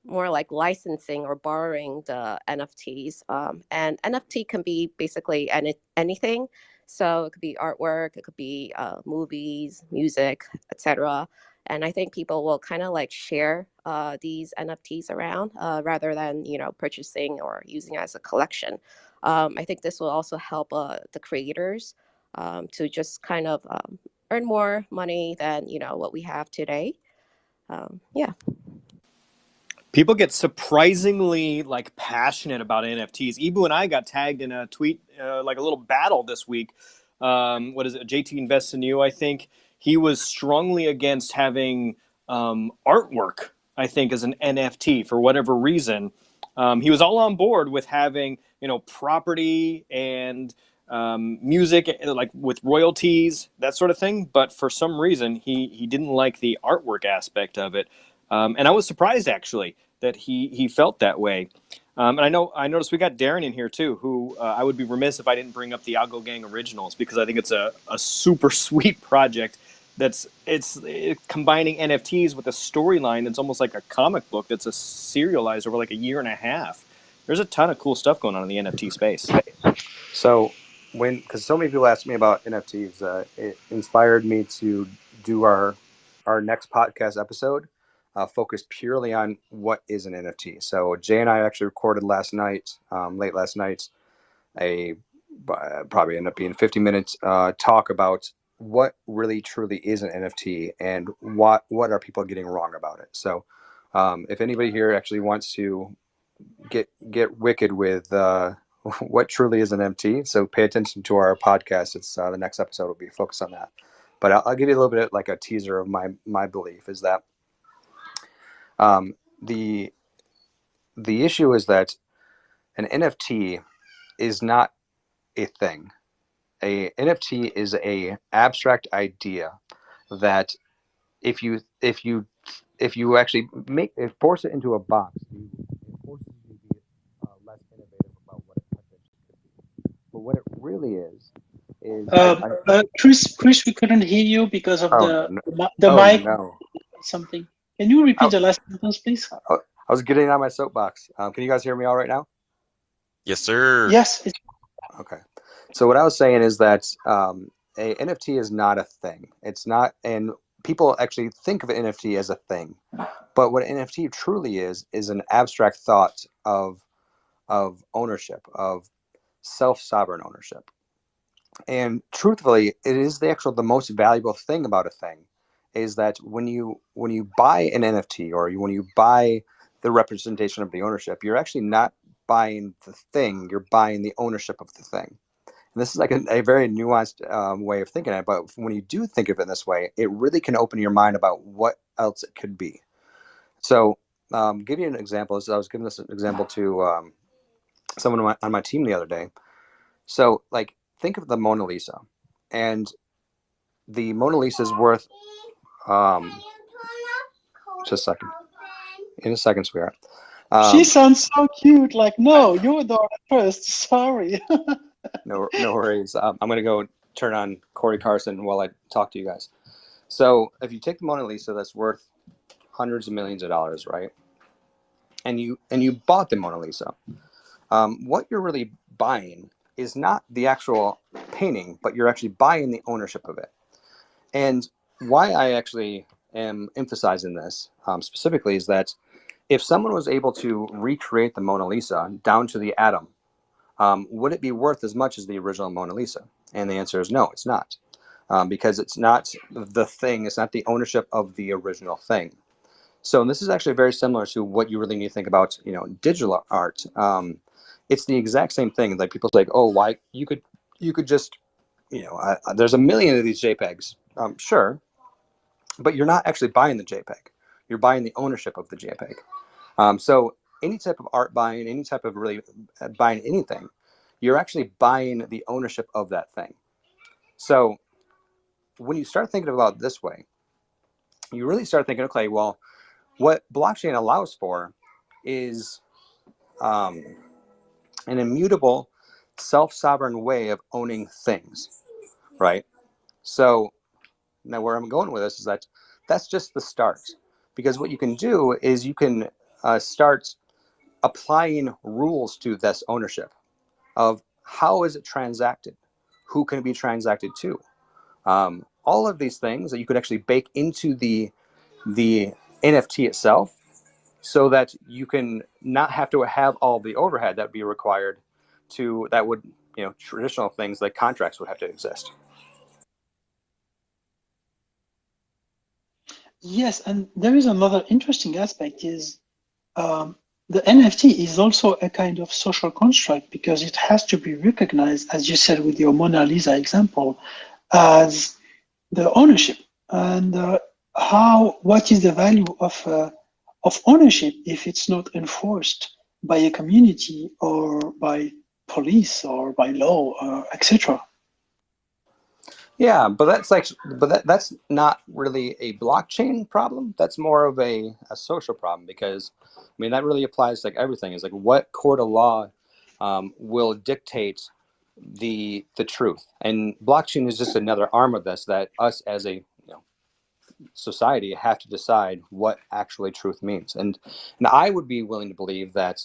more like licensing or borrowing the NFTs. And NFT can be basically anything. So it could be artwork, it could be movies, music, etc. And I think people will kind of like share these NFTs around rather than, purchasing or using as a collection. I think this will also help the creators to just kind of earn more money than, what we have today. Yeah. People get surprisingly like passionate about NFTs. Ibu and I got tagged in a tweet, like a little battle this week. What is it? JT Invests in You, I think. He was strongly against having artwork, I think, as an NFT for whatever reason. He was all on board with having, property and music, like with royalties, that sort of thing. But for some reason, he didn't like the artwork aspect of it. And I was surprised, actually, that he felt that way. And I noticed we got Darren in here too, who I would be remiss if I didn't bring up the Algo Gang Originals, because I think it's a super sweet project. It's combining NFTs with a storyline that's almost like a comic book that's a serialized over like a year and a half. There's a ton of cool stuff going on in the NFT space. So because so many people ask me about NFTs, it inspired me to do our next podcast episode, focused purely on what is an NFT. So Jay and I actually recorded last night, late last night, probably end up being 50 minutes talk about what really truly is an NFT and what are people getting wrong about it. So if anybody here actually wants to get wicked with what truly is an NFT, so pay attention to our podcast. It's the next episode will be focused on that. But I'll give you a little bit like a teaser of my belief is that the issue is that an NFT is not a thing. A NFT is a abstract idea that if you actually force it into a box, it forces you to be less innovative about what it could be. But what it really is Chris, we couldn't hear you because of the oh mic no something. Can you repeat the last sentence, please? I was getting on my soapbox. Can you guys hear me all right now? Yes, sir. Yes. Okay. So what I was saying is that a NFT is not a thing. It's not, and people actually think of an NFT as a thing. But what an NFT truly is an abstract thought of ownership, of self-sovereign ownership. And truthfully, it is the most valuable thing about a thing is that when you buy an NFT or when you buy the representation of the ownership, you're actually not buying the thing, you're buying the ownership of the thing. And this is like a very nuanced way of thinking of it, but when you do think of it this way, it really can open your mind about what else it could be. So give you an example. I was giving this example to someone on my team the other day. So like think of the Mona Lisa, and the Mona Lisa is worth just a second. In a second, sweetheart. She sounds so cute. Like, no, you're the first. Sorry. No worries. I'm going to go turn on Corey Carson while I talk to you guys. So if you take the Mona Lisa that's worth hundreds of millions of dollars, right? And you bought the Mona Lisa, what you're really buying is not the actual painting, but you're actually buying the ownership of it. And why I actually am emphasizing this specifically is that if someone was able to recreate the Mona Lisa down to the atom, would it be worth as much as the original Mona Lisa? And the answer is no, it's not. Because it's not the thing, it's not the ownership of the original thing. So this is actually very similar to what you really need to think about, digital art. It's the exact same thing. Like people say, oh, why you could just, there's a million of these JPEGs. Sure, but you're not actually buying the JPEG. You're buying the ownership of the JPEG. So any type of art buying, any type of really buying anything, you're actually buying the ownership of that thing. So when you start thinking about it this way, you really start thinking, okay, well, what blockchain allows for is an immutable, self-sovereign way of owning things, right? So now where I'm going with this is that that's just the start. Because what you can do is you can start applying rules to this ownership of how is it transacted, who can it be transacted to. All of these things that you could actually bake into the NFT itself so that you can not have to have all the overhead that would be required that would, traditional things like contracts would have to exist. Yes, and there is another interesting aspect is the NFT is also a kind of social construct because it has to be recognized, as you said with your Mona Lisa example, as the ownership. And what is the value of ownership if it's not enforced by a community or by police or by law, etc.? Yeah, but that's not really a blockchain problem. That's more of a social problem because, I mean, that really applies to like everything. Is like what court of law will dictate the truth, and blockchain is just another arm of this that us as a society have to decide what actually truth means. And I would be willing to believe that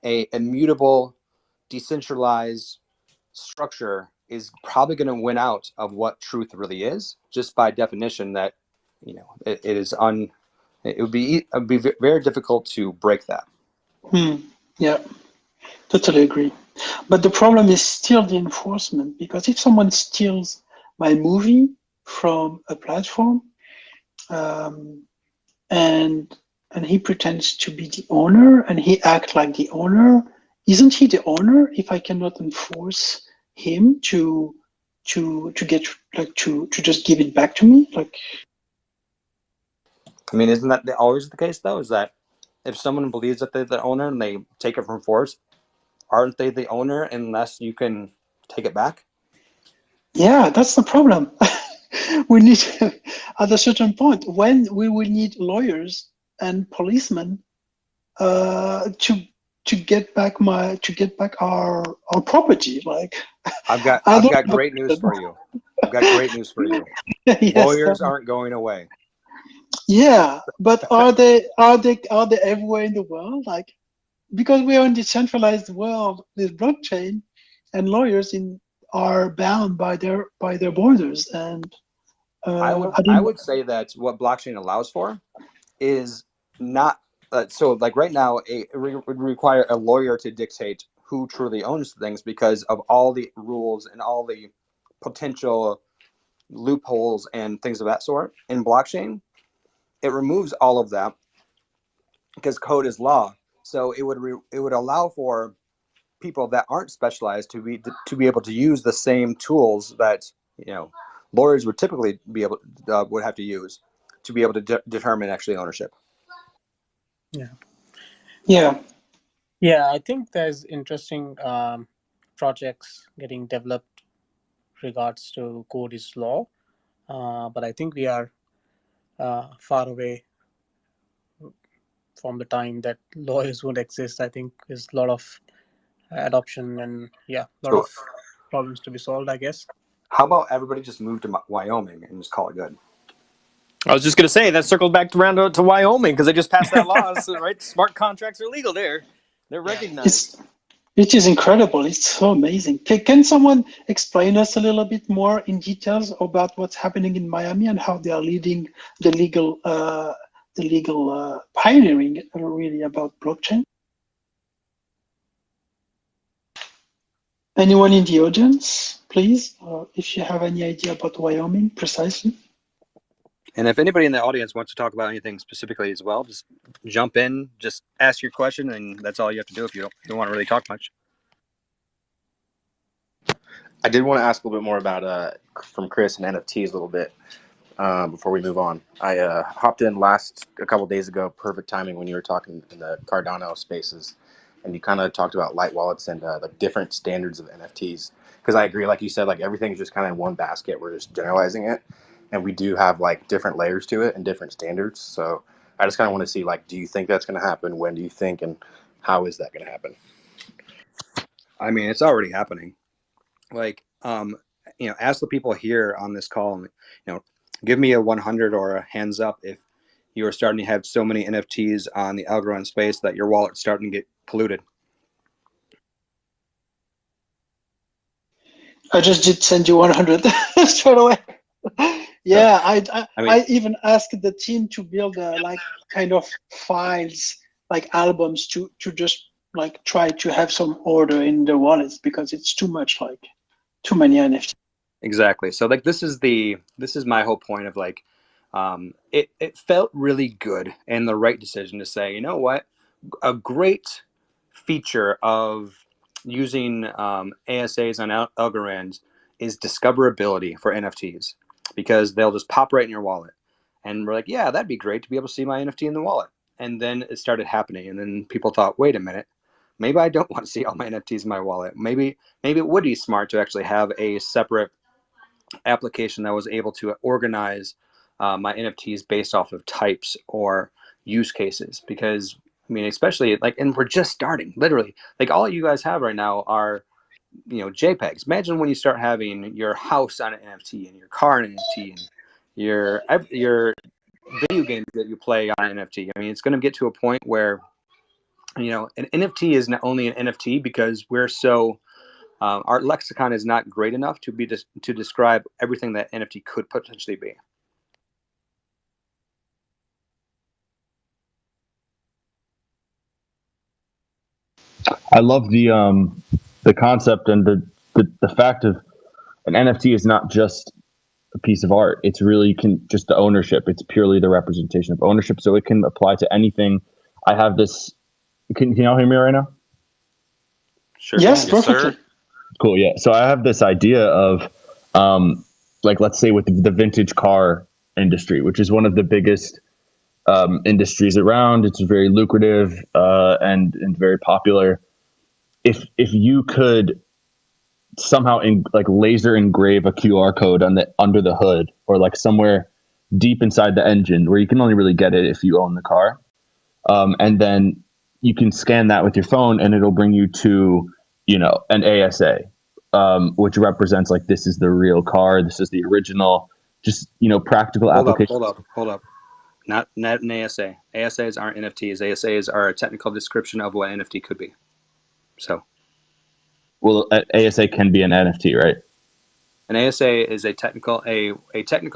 a immutable, decentralized structure is probably going to win out of what truth really is, just by definition that it is it would be very difficult to break that. Yeah, totally agree. But the problem is still the enforcement, because if someone steals my movie from a platform, um, and he pretends to be the owner and he acts like the owner, isn't he the owner if I cannot enforce him to get like to just give it back to me? Like, I mean, isn't that always the case though? Is that if someone believes that they're the owner and they take it from force, aren't they the owner unless you can take it back? yeah, that's the problem. We need at a certain point when we will need lawyers and policemen to get back our property. Like, I've got I don't great news for you. I've got great news for you. yes, Lawyers aren't going away. yeah, but are they everywhere in the world? Like, because we are in decentralized world with blockchain, and lawyers are bound by their borders, and I would I I don't. would say that what blockchain allows for is not so like right now it would require a lawyer to dictate who truly owns things because of all the rules and all the potential loopholes and things of that sort. In blockchain, it removes all of that because code is law. So it would allow for people that aren't specialized to be able to use the same tools that lawyers would typically be able would have to use to be able to determine actually ownership. Yeah. Yeah, Yeah, I think there's interesting projects getting developed regards to code is law, but I think we are far away from the time that lawyers would exist. I think there's a lot of adoption and a lot So of problems to be solved, I guess. how about everybody just move to Wyoming and just call it good? I was just going to say that circled back around to Wyoming because they just passed that law, so, right? Smart contracts are legal there. They're recognized. it is incredible. It's so amazing. Can someone explain us a little bit more in details about what's happening in Miami and how they are leading the legal pioneering really about blockchain? Anyone in the audience, please, if you have any idea about Wyoming precisely. And if anybody in the audience wants to talk about anything specifically as well, just jump in, just ask your question, and that's all you have to do if you don't want to really talk much. I did want to ask a little bit more about from Chris and NFTs a little bit before we move on. I hopped in a couple days ago, perfect timing when you were talking in the Cardano spaces, and you kind of talked about light wallets and like different standards of NFTs. Because I agree, like you said, like everything's just kind of in one basket. We're just generalizing it, and we do have like different layers to it and different standards. So I just kind of want to see, like, do you think that's going to happen? When do you think, and how is that going to happen? I mean, it's already happening. Like, ask the people here on this call, give me a 100 or a hands up if you are starting to have so many NFTs on the Algorand space that your wallet's starting to get polluted. I just did send you 100 straight away. Yeah, I even asked the team to build like kind of files, like albums, to just like try to have some order in the wallets because it's too much, like too many NFTs. Exactly. So like this is my whole point of like it felt really good and the right decision to say, you know what, a great feature of using ASAs on Algorand is discoverability for NFTs because they'll just pop right in your wallet. And we're like, yeah, that'd be great to be able to see my NFT in the wallet. And then it started happening. And then people thought, wait a minute, maybe I don't want to see all my NFTs in my wallet. Maybe it would be smart to actually have a separate application that was able to organize my NFTs based off of types or use cases. Because I mean, especially like, and we're just starting, literally. Like all you guys have right now are, JPEGs. Imagine when you start having your house on an NFT and your car on an NFT and your video games that you play on an NFT. I mean, it's going to get to a point where, an NFT is not only an NFT because we're so our lexicon is not great enough to describe everything that NFT could potentially be. I love the concept and the fact of an NFT is not just a piece of art. It's really just the ownership. It's purely the representation of ownership. So it can apply to anything. I have this. Can y'all hear me right now? Sure. Yes, Yes, perfectly. sir. Cool. Yeah. So I have this idea of, like, let's say with the vintage car industry, which is one of the biggest industries around. It's very lucrative and very popular. If you could somehow like laser engrave a QR code on the under the hood or like somewhere deep inside the engine where you can only really get it if you own the car, and then you can scan that with your phone and it'll bring you to an ASA, which represents like this is the real car, this is the original, just practical application. Hold up. Not an ASA. ASAs aren't NFTs. ASAs are a technical description of what NFT could be. So Well, ASA can be an NFT, right? an ASA is a technical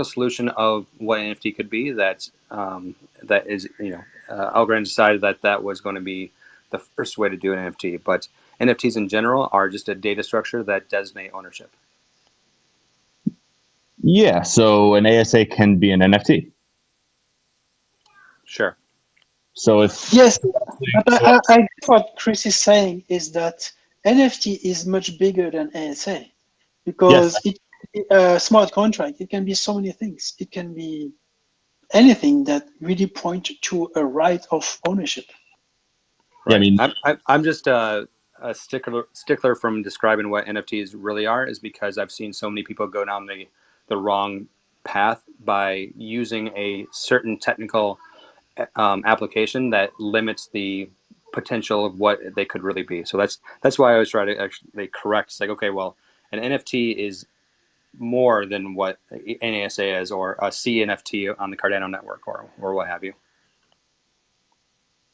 solution of what NFT could be. That is, Algorand decided that was going to be the first way to do an NFT. But NFTs in general are just a data structure that designate ownership. Yeah, so an ASA can be an NFT. Sure. So if Yes, but I guess what Chris is saying is that NFT is much bigger than ASA yes, because a smart contract, it can be so many things. It can be anything that really point to a right of ownership. yeah, I Right. mean, I'm just a stickler from describing what NFTs really are, is because I've seen so many people go down the wrong path by using a certain technical application that limits the potential of what they could really be. So that's why I was trying to actually correct. It's like, okay, well, an NFT is more than what an ASA is, or a CNFT on the Cardano network, or what have you.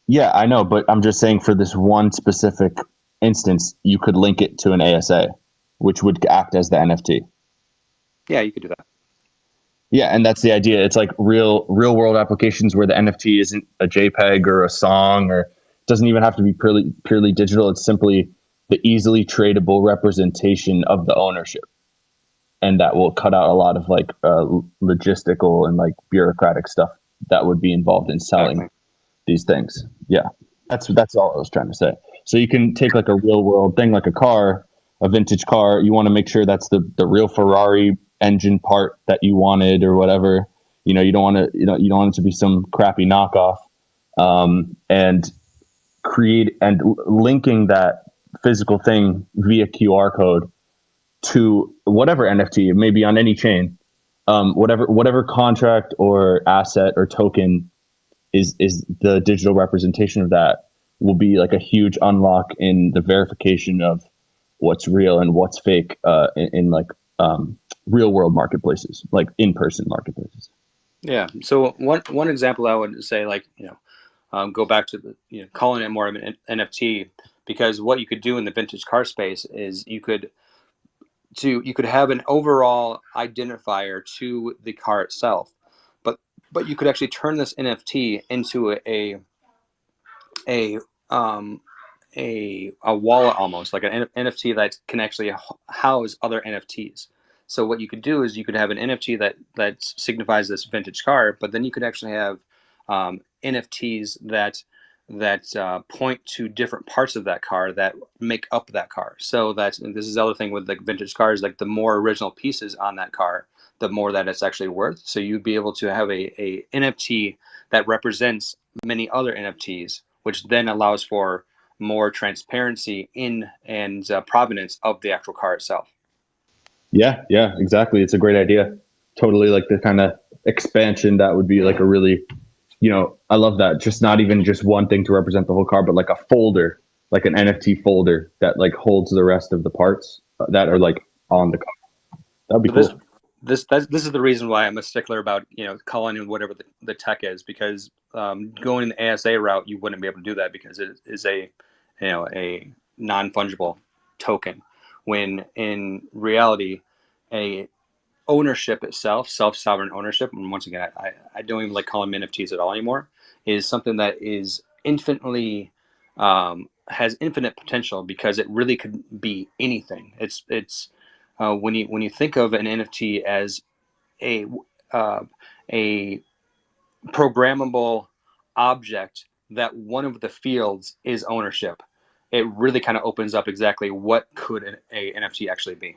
yeah, I know, but I'm just saying for this one specific instance, you could link it to an ASA, which would act as the NFT. Yeah, you could do that. Yeah, and that's the idea. It's like real world applications where the NFT isn't a JPEG or a song, or it doesn't even have to be purely digital. It's simply the easily tradable representation of the ownership, and that will cut out a lot of like logistical and like bureaucratic stuff that would be involved in selling Exactly. these things. Yeah, that's all I was trying to say. So you can take like a real world thing, like a car, a vintage car. You want to make sure that's the real Ferrari engine part that you wanted or whatever. You don't want to you don't want it to be some crappy knockoff. And create and linking that physical thing via QR code to whatever NFT, it may be on any chain, whatever contract or asset or token is the digital representation of that, will be like a huge unlock in the verification of what's real and what's fake in like real world marketplaces, like in person marketplaces. Yeah. So one example I would say, like, go back to calling it more of an NFT, because what you could do in the vintage car space is you could have an overall identifier to the car itself, but you could actually turn this NFT into a um, a wallet, almost like an NFT that can actually house other NFTs. So what you could do is you could have an NFT that signifies this vintage car, but then you could actually have NFTs that point to different parts of that car that make up that car. So this is the other thing with like vintage cars, like the more original pieces on that car, the more that it's actually worth. So you'd be able to have a NFT that represents many other NFTs, which then allows for more transparency in and provenance of the actual car itself. Yeah, yeah, exactly. It's a great idea. Totally, like the kind of expansion that would be like a really, I love that. Just not even just one thing to represent the whole car, but like a folder, like an NFT folder that like holds the rest of the parts that are like on the car. That'd be So this cool. this is the reason why I'm a stickler about calling in whatever the tech is, because going the ASA route, you wouldn't be able to do that because it is a non-fungible token, when in reality a ownership itself, self-sovereign ownership, and once again I don't even like calling them NFTs at all anymore, is something that is infinitely has infinite potential, because it really could be anything. It's when you think of an NFT as a uh, a programmable object that one of the fields is ownership, it really kind of opens up exactly what could a NFT actually be.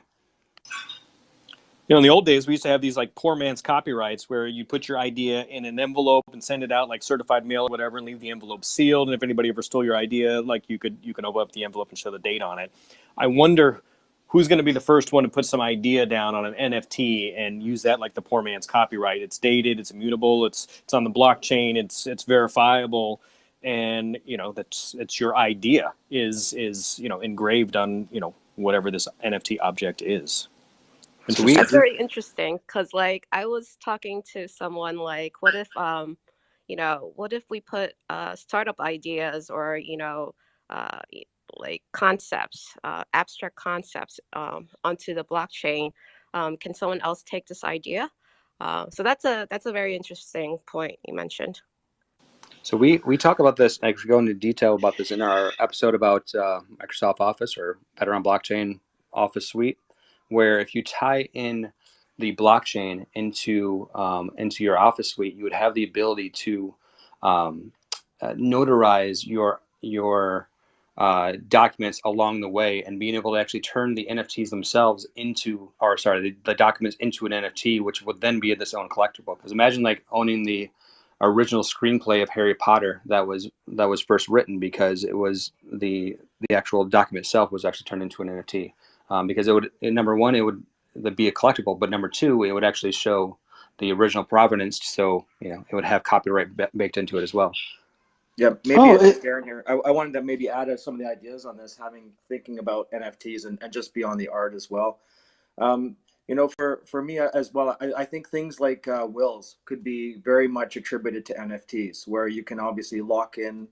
In the old days, we used to have these like poor man's copyrights where you put your idea in an envelope and send it out like certified mail or whatever, and leave the envelope sealed. And if anybody ever stole your idea, like you can open up the envelope and show the date on it. I wonder who's going to be the first one to put some idea down on an NFT and use that like the poor man's copyright. It's dated, it's immutable, it's on the blockchain, it's verifiable, and that's it's your idea is engraved on whatever this NFT object is. So That's very interesting, because like I was talking to someone like, what if what if we put startup ideas or like concepts, abstract concepts onto the blockchain? Can someone else take this idea? So that's a very interesting point you mentioned. So we talk about this, actually go into detail about this in our episode about Microsoft Office, or Better on Blockchain Office Suite, where if you tie in the blockchain into your Office Suite, you would have the ability to notarize your documents along the way, and being able to actually turn the NFTs themselves into, or sorry, the documents into an NFT, which would then be its own collectible. Because imagine like owning the original screenplay of Harry Potter that was first written, because it was the actual document itself was actually turned into an NFT, because it would, number one, it would be a collectible, but number two, it would actually show the original provenance, so it would have copyright baked into it as well. Yeah, maybe it's Darren here. I wanted to maybe add some of the ideas on this, thinking about NFTs and just beyond the art as well. For me as well, I think things like wills could be very much attributed to NFTs, where you can obviously lock in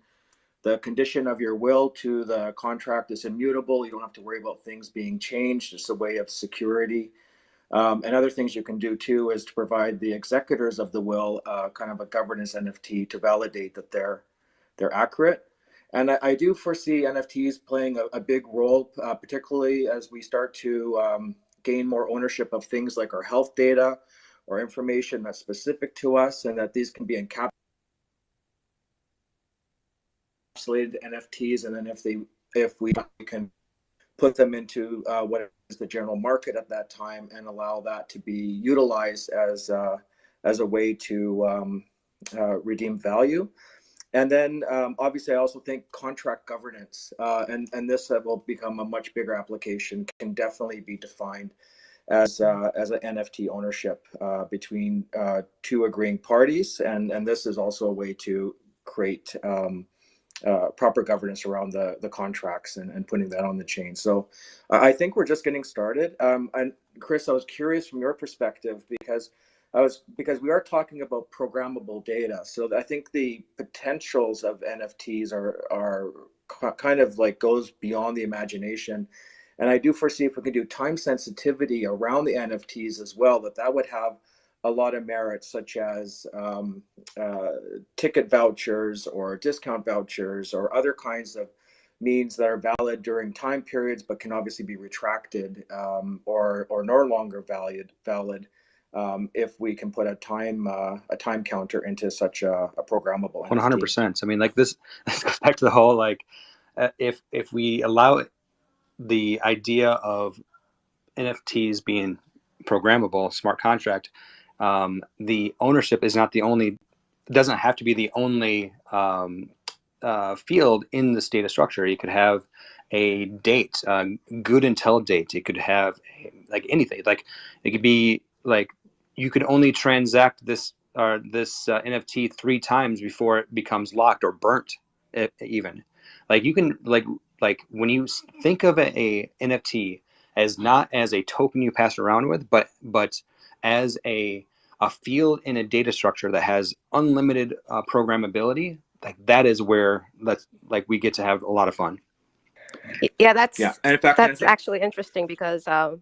the condition of your will to the contract is immutable. You don't have to worry about things being changed. It's a way of security. And other things you can do too is to provide the executors of the will kind of a governance NFT to validate that they're accurate. And I do foresee NFTs playing a big role, particularly as we start to gain more ownership of things like our health data or information that's specific to us, and that these can be encapsulated NFTs. And then if we can put them into what is the general market at that time, and allow that to be utilized as a way to redeem value. And then obviously I also think contract governance, and this will become a much bigger application, can definitely be defined as an NFT ownership between two agreeing parties. And this is also a way to create proper governance around the contracts and putting that on the chain. So I think we're just getting started. And Chris, I was curious from your perspective, because we are talking about programmable data. So I think the potentials of NFTs are kind of like goes beyond the imagination. And I do foresee, if we can do time sensitivity around the NFTs as well, that would have a lot of merits, such as ticket vouchers or discount vouchers or other kinds of means that are valid during time periods, but can obviously be retracted or no longer valid if we can put a time counter into such a programmable NFT. 100%. I mean, like this goes back to the whole if we allow the idea of NFTs being programmable smart contract, the ownership is not the only, doesn't have to be the only field in this data structure. You could have a date, good and tell date. It could have like anything. Like it could be like you could only transact this NFT 3 times before it becomes locked or burnt. Even like you can like when you think of a NFT as not as a token you pass around with, but as a field in a data structure that has unlimited programmability, like that is where we get to have a lot of fun. Yeah, that's Yeah, and in fact, that's actually interesting because I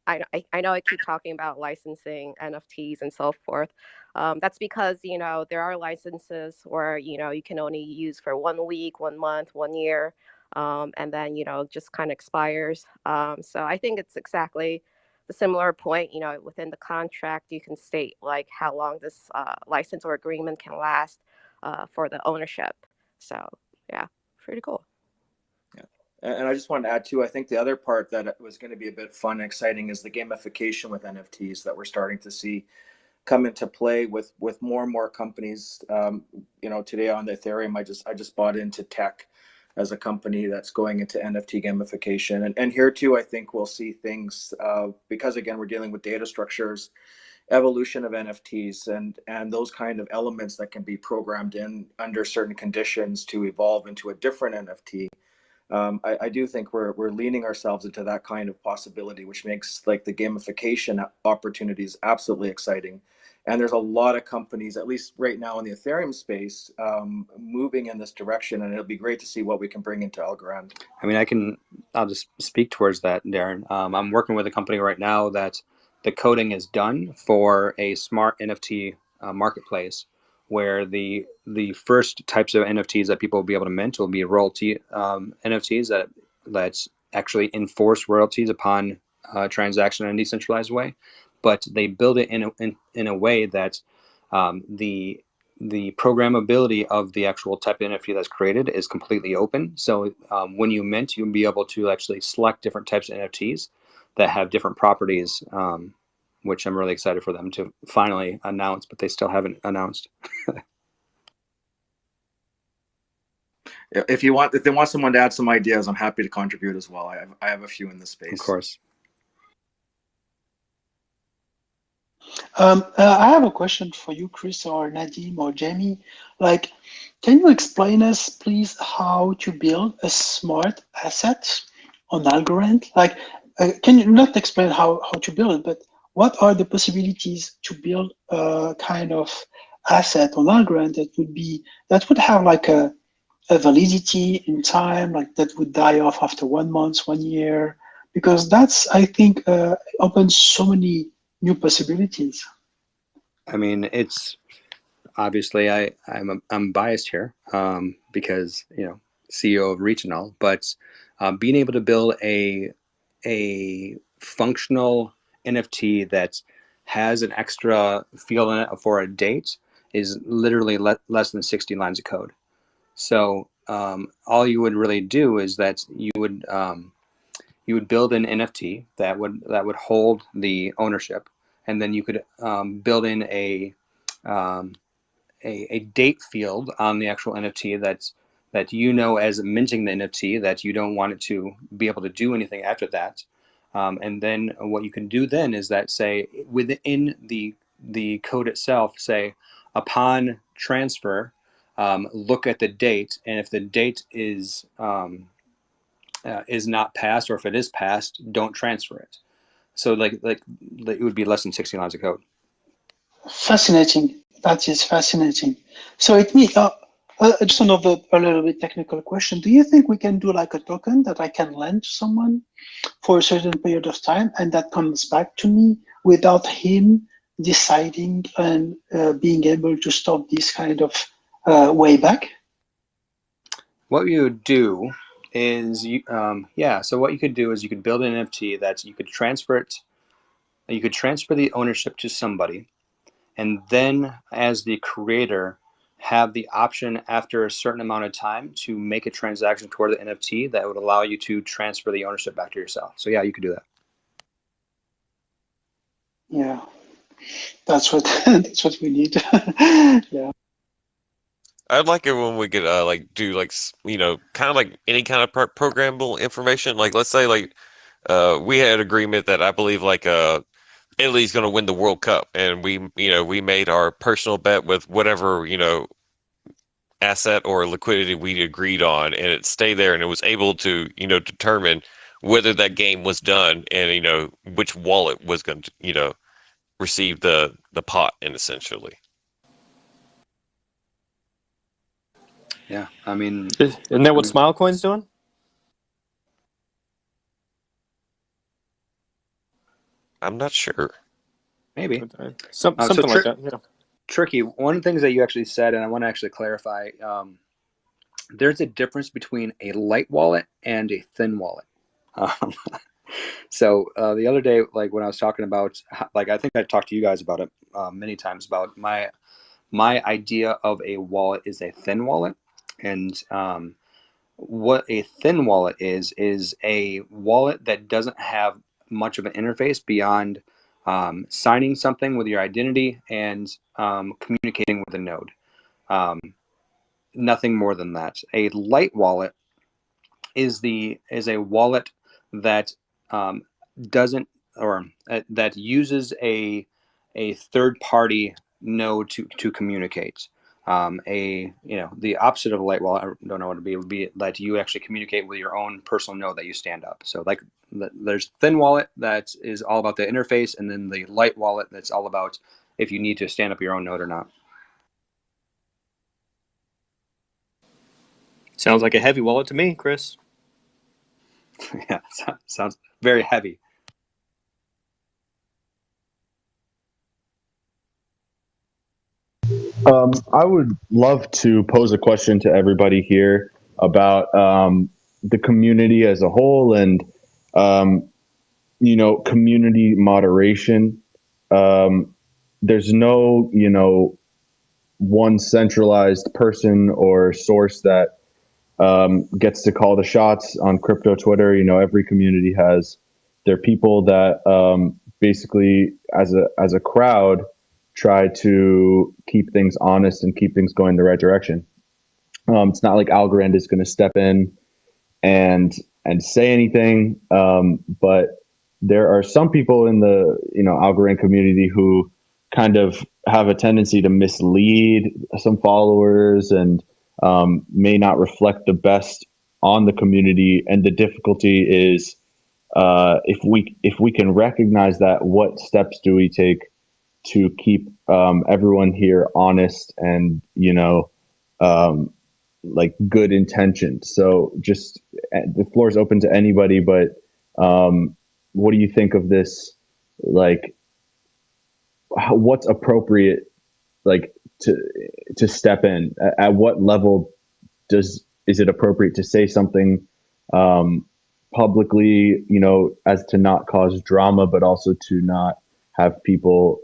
know I keep talking about licensing NFTs and so forth. That's because there are licenses where you can only use for 1 week, 1 month, 1 year, and then just kind of expires. So I think it's exactly the similar point. Within the contract, you can state like how long this license or agreement can last for the ownership. So yeah, pretty cool. And I just wanted to add too, I think the other part that was going to be a bit fun and exciting is the gamification with NFTs that we're starting to see come into play with more and more companies. Today on the Ethereum, I just bought into Tech as a company that's going into NFT gamification. And here too, I think we'll see things because again, we're dealing with data structures, evolution of NFTs and those kind of elements that can be programmed in under certain conditions to evolve into a different NFT. I do think we're leaning ourselves into that kind of possibility, which makes like the gamification opportunities absolutely exciting. And there's a lot of companies, at least right now in the Ethereum space, moving in this direction. And it'll be great to see what we can bring into Algorand. I mean, I'll just speak towards that, Darren. I'm working with a company right now that the coding is done for a smart NFT marketplace, where the first types of NFTs that people will be able to mint will be royalty NFTs that actually enforce royalties upon transaction in a decentralized way, but they build it in a way that the programmability of the actual type of NFT that's created is completely open. So when you mint, you'll be able to actually select different types of NFTs that have different properties, which I'm really excited for them to finally announce, but they still haven't announced. If they want someone to add some ideas, I'm happy to contribute as well. I have a few in this space. Of course. I have a question for you, Chris, or Nadim, or Jamie. Like, can you explain us, please, how to build a smart asset on Algorand? Like, can you not explain how to build it, but what are the possibilities to build a kind of asset on Algorand that would have like a validity in time, like that would die off after 1 month, 1 year? Because that's, I think, opens so many new possibilities. I mean, it's obviously I'm biased here because CEO of Reach and all, but being able to build a functional NFT that has an extra field in it for a date is literally less than 60 lines of code. So all you would really do is that you would build an NFT that would hold the ownership, and then you could build in a date field on the actual NFT that as minting the NFT, that you don't want it to be able to do anything after that. And then what you can do then is that, say, within the code itself, say, upon transfer, look at the date, and if the date is not passed, or if it is passed, don't transfer it. So like it would be less than 60 lines of code. Fascinating. That is fascinating. So it means just a little bit technical question. Do you think we can do like a token that I can lend to someone for a certain period of time, and that comes back to me without him deciding and being able to stop this kind of way back? What you would do is so what you could do is you could build an NFT that you could transfer it. You could transfer the ownership to somebody, and then as the creator have the option after a certain amount of time to make a transaction toward the NFT that would allow you to transfer the ownership back to yourself. So yeah, you could do that. Yeah, that's what we need. Yeah. I'd like it when we could like do like kind of like any kind of programmable information. Like let's say like we had agreement that I believe like Italy's going to win the World Cup, and we made our personal bet with whatever asset or liquidity we agreed on, and it stayed there, and it was able to determine whether that game was done, and which wallet was going to receive the pot, and essentially. Yeah, I mean, Isn't that what Smilecoin's doing? I'm not sure. maybe Something like that. Yeah. Tricky. One of the things that you actually said, and I want to actually clarify, there's a difference between a light wallet and a thin wallet. Um, so the other day, like when I was talking about, like I think I talked to you guys about it many times about my idea of a wallet is a thin wallet, and what a thin wallet is a wallet that doesn't have much of an interface beyond signing something with your identity and communicating with a node. Um, Nothing more than that. A light wallet is a wallet that doesn't or that uses a third party node to communicate. The opposite of a light wallet, I don't know what it would be that you actually communicate with your own personal node that you stand up. So like there's thin wallet that is all about the interface, and then the light wallet that's all about if you need to stand up your own node or not. Sounds like a heavy wallet to me, Chris. Yeah, sounds very heavy. I would love to pose a question to everybody here about the community as a whole and, community moderation. There's no, one centralized person or source that gets to call the shots on crypto Twitter. Every community has their people that basically, as a crowd, try to keep things honest and keep things going the right direction. It's not like Algorand is going to step in and say anything, but there are some people in the Algorand community who kind of have a tendency to mislead some followers and may not reflect the best on the community. And the difficulty is if we can recognize that, what steps do we take to keep everyone here honest and like good intentions. So just the floor is open to anybody, but what do you think of this? Like, what's appropriate, like to step in? At what level is it appropriate to say something publicly? As to not cause drama, but also to not have people,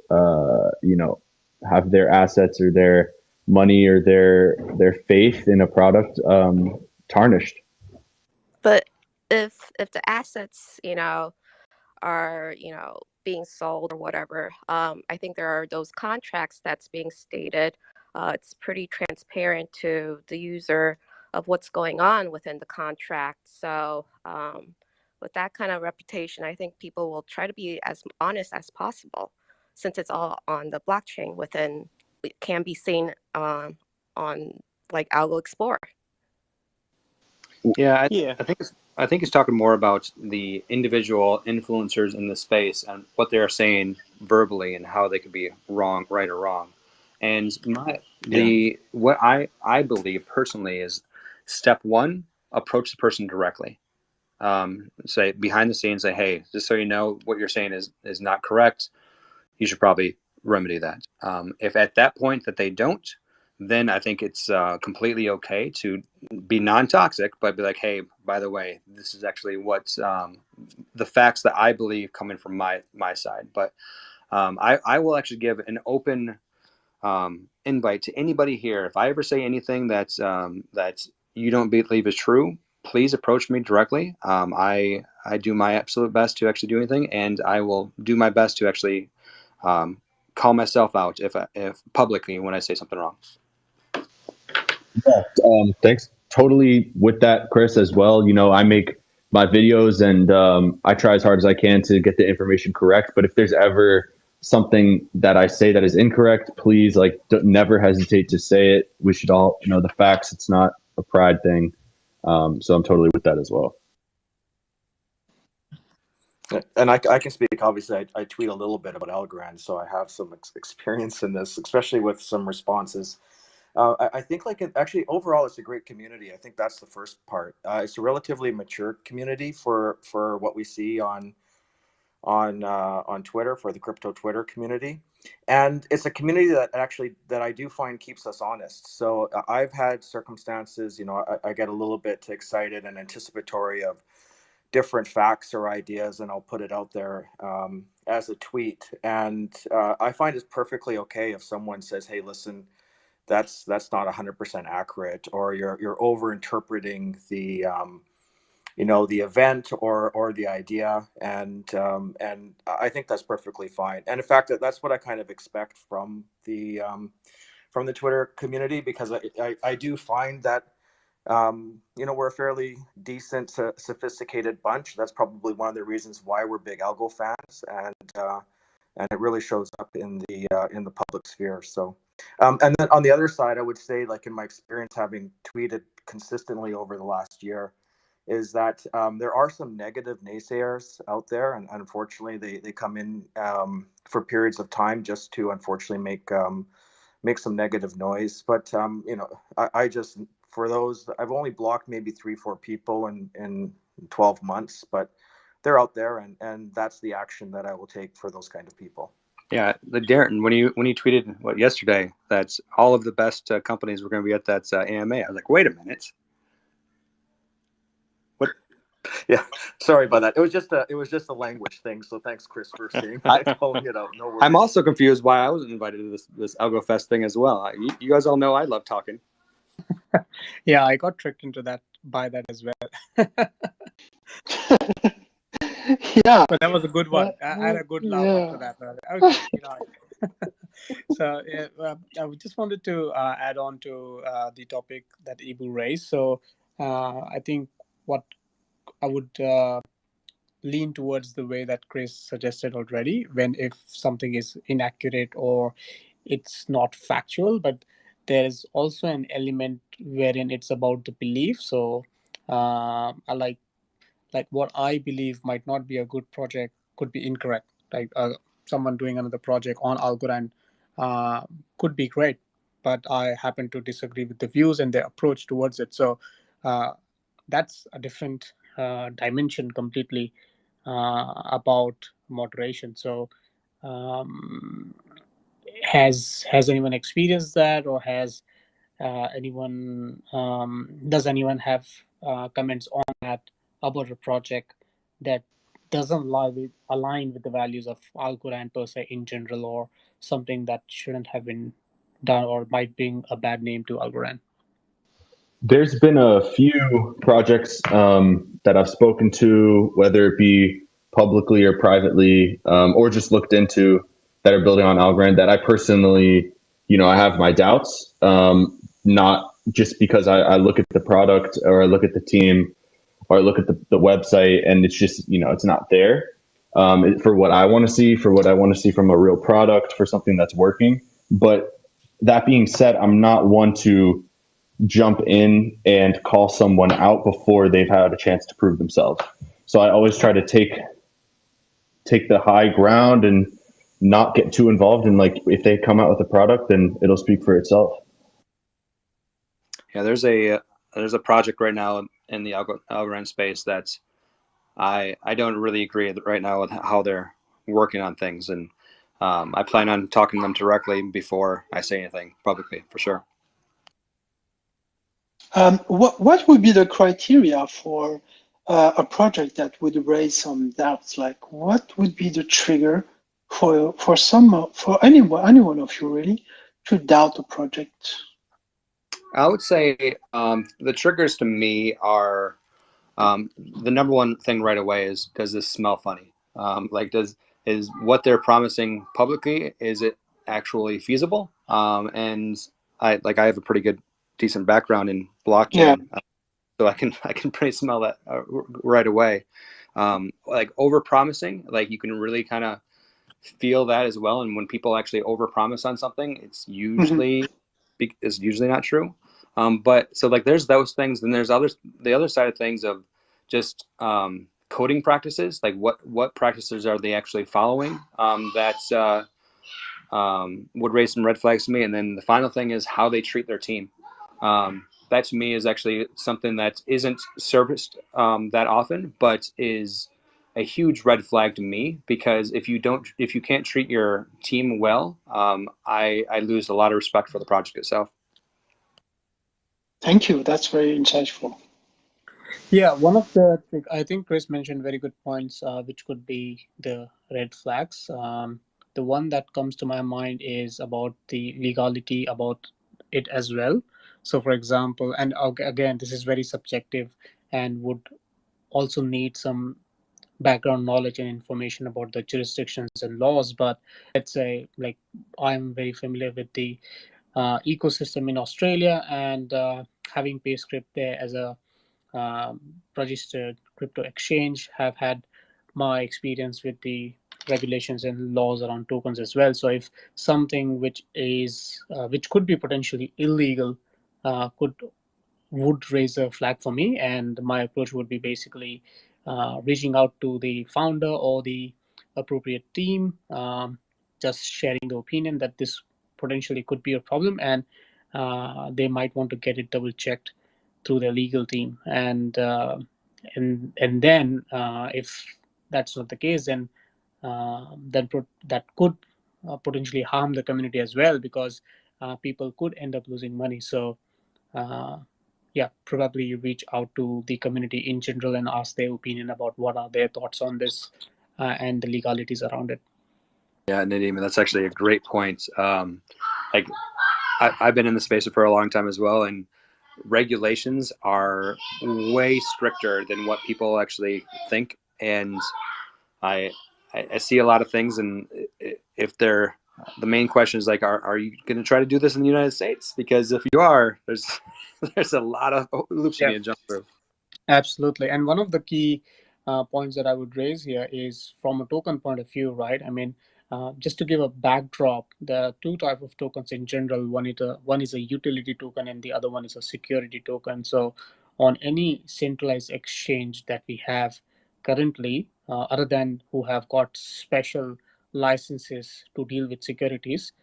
have their assets or their money or their faith in a product tarnished. But if the assets, are, being sold or whatever, I think there are those contracts that's being stated. It's pretty transparent to the user of what's going on within the contract. So with that kind of reputation, I think people will try to be as honest as possible, since it's all on the blockchain within, it can be seen on like Algo Explorer. Yeah, Yeah. I think he's talking more about the individual influencers in the space and what they're saying verbally and how they could be wrong, right or wrong. And what I believe personally is step one: approach the person directly. Say behind the scenes, say, hey, just so you know, what you're saying is not correct. You should probably remedy that. If at that point that they don't, then I think it's completely okay to be non-toxic, but be like, hey, by the way, this is actually what's the facts that I believe coming from my side. But I will actually give an open invite to anybody here. If I ever say anything that you don't believe is true, please approach me directly. I do my absolute best to actually do anything, and I will do my best to actually call myself out if publicly when I say something wrong. Yeah, thanks. Totally with that, Chris, as well. You know, I make my videos and I try as hard as I can to get the information correct. But if there's ever something that I say that is incorrect, please, like, never hesitate to say it. We should all know the facts. It's not a pride thing. So I'm totally with that as well. And I can speak. Obviously, I tweet a little bit about Algorand, so I have some experience in this, especially with some responses. I think, like, actually, overall, it's a great community. I think that's the first part. It's a relatively mature community for what we see on Twitter, for the crypto Twitter community, and it's a community that I do find keeps us honest. So I've had circumstances, I get a little bit excited and anticipatory of different facts or ideas, and I'll put it out there as a tweet. And I find it's perfectly okay if someone says, "Hey, listen, that's not 100% accurate, or you're over interpreting the event or the idea," and I think that's perfectly fine. And in fact, that's what I kind of expect from the Twitter community, because I do find that we're a fairly decent, sophisticated bunch. That's probably one of the reasons why we're big Algo fans, and it really shows up in the public sphere. So, and then on the other side, I would say, like, in my experience, having tweeted consistently over the last year, is that there are some negative naysayers out there, and unfortunately, they come in for periods of time just to unfortunately make some negative noise. But I just, for those, I've only blocked maybe 3-4 people in 12 months, but they're out there, and that's the action that I will take for those kind of people. Yeah, the Darren, when you tweeted yesterday that all of the best companies were going to be at that AMA, I was like, wait a minute. What? Yeah, sorry about that. It was just a language thing. So thanks, Chris, for calling it out. No worries. I'm also confused why I wasn't invited to this AlgoFest thing as well. You guys all know I love talking. Yeah, I got tricked into that by that as well. Yeah, But that was a good one. I had a good laugh after that. Okay, So I just wanted to add on to the topic that Ibu raised. So I think what I would lean towards the way that Chris suggested already, when if something is inaccurate or it's not factual, but there is also an element wherein it's about the belief. So I like what I believe might not be a good project could be incorrect. Like someone doing another project on Algorand could be great, but I happen to disagree with the views and their approach towards it. So uh, that's a different dimension completely about moderation. So um, has anyone experienced that, or has anyone does anyone have comments on that about a project that doesn't align with the values of Algorand per se in general, or something that shouldn't have been done or might bring a bad name to Algorand? There's been a few projects that I've spoken to, whether it be publicly or privately, or just looked into, that are building on Algorand, that I personally, I have my doubts. Not just because I look at the product or I look at the team or I look at the website and it's just, it's not there for what I want to see, for what I want to see from a real product, for something that's working. But that being said, I'm not one to jump in and call someone out before they've had a chance to prove themselves. So I always try to take the high ground and not get too involved. And like, if they come out with a product, then it'll speak for itself. Yeah, there's a project right now in the Algorand space that's I don't really agree right now with how they're working on things, and I plan on talking to them directly before I say anything publicly, for sure. what would be the criteria for a project that would raise some doubts? Like, what would be the trigger for anyone of you really to doubt a project? I would say the triggers to me are the number one thing right away is, does this smell funny? Like, is what they're promising publicly, is it actually feasible? And I have a pretty good decent background in Yeah. blockchain, so I can pretty smell that right away. Like over promising, like you can really kind of feel that as well. And when people actually over promise on something, it's usually not true. But so like there's those things, then there's the other side of things of just coding practices, like what practices are they actually following, that would raise some red flags to me. And then the final thing is how they treat their team. That to me is actually something that isn't serviced that often, but is a huge red flag to me, because if you can't treat your team well, I lose a lot of respect for the project itself. Thank you. That's very insightful. Yeah, one of the I think Chris mentioned very good points, which could be the red flags. The one that comes to my mind is about the legality about it as well. So, for example, and again, this is very subjective and would also need some background knowledge and information about the jurisdictions and laws. But let's say, like, I'm very familiar with the ecosystem in Australia, and having PayScript there as a registered crypto exchange, have had my experience with the regulations and laws around tokens as well. So if something which could be potentially illegal could would raise a flag for me, and my approach would be basically reaching out to the founder or the appropriate team, just sharing the opinion that this potentially could be a problem, and they might want to get it double checked through their legal team. And then if that's not the case, then that could potentially harm the community as well, because people could end up losing money. So uh, yeah, probably you reach out to the community in general and ask their opinion about what are their thoughts on this and the legalities around it. Yeah, Nadeem, that's actually a great point. Like I've been in the space for a long time as well, and regulations are way stricter than what people actually think. And I see a lot of things, and if they're the main question is like, are you going to try to do this in the United States? Because if you are, there's a lot of loops you need to jump through. Absolutely. And one of the key points that I would raise here is from a token point of view, right? I mean, just to give a backdrop, there are two types of tokens in general. One is a utility token, and the other one is a security token. So on any centralized exchange that we have currently, other than who have got special licenses to deal with securities,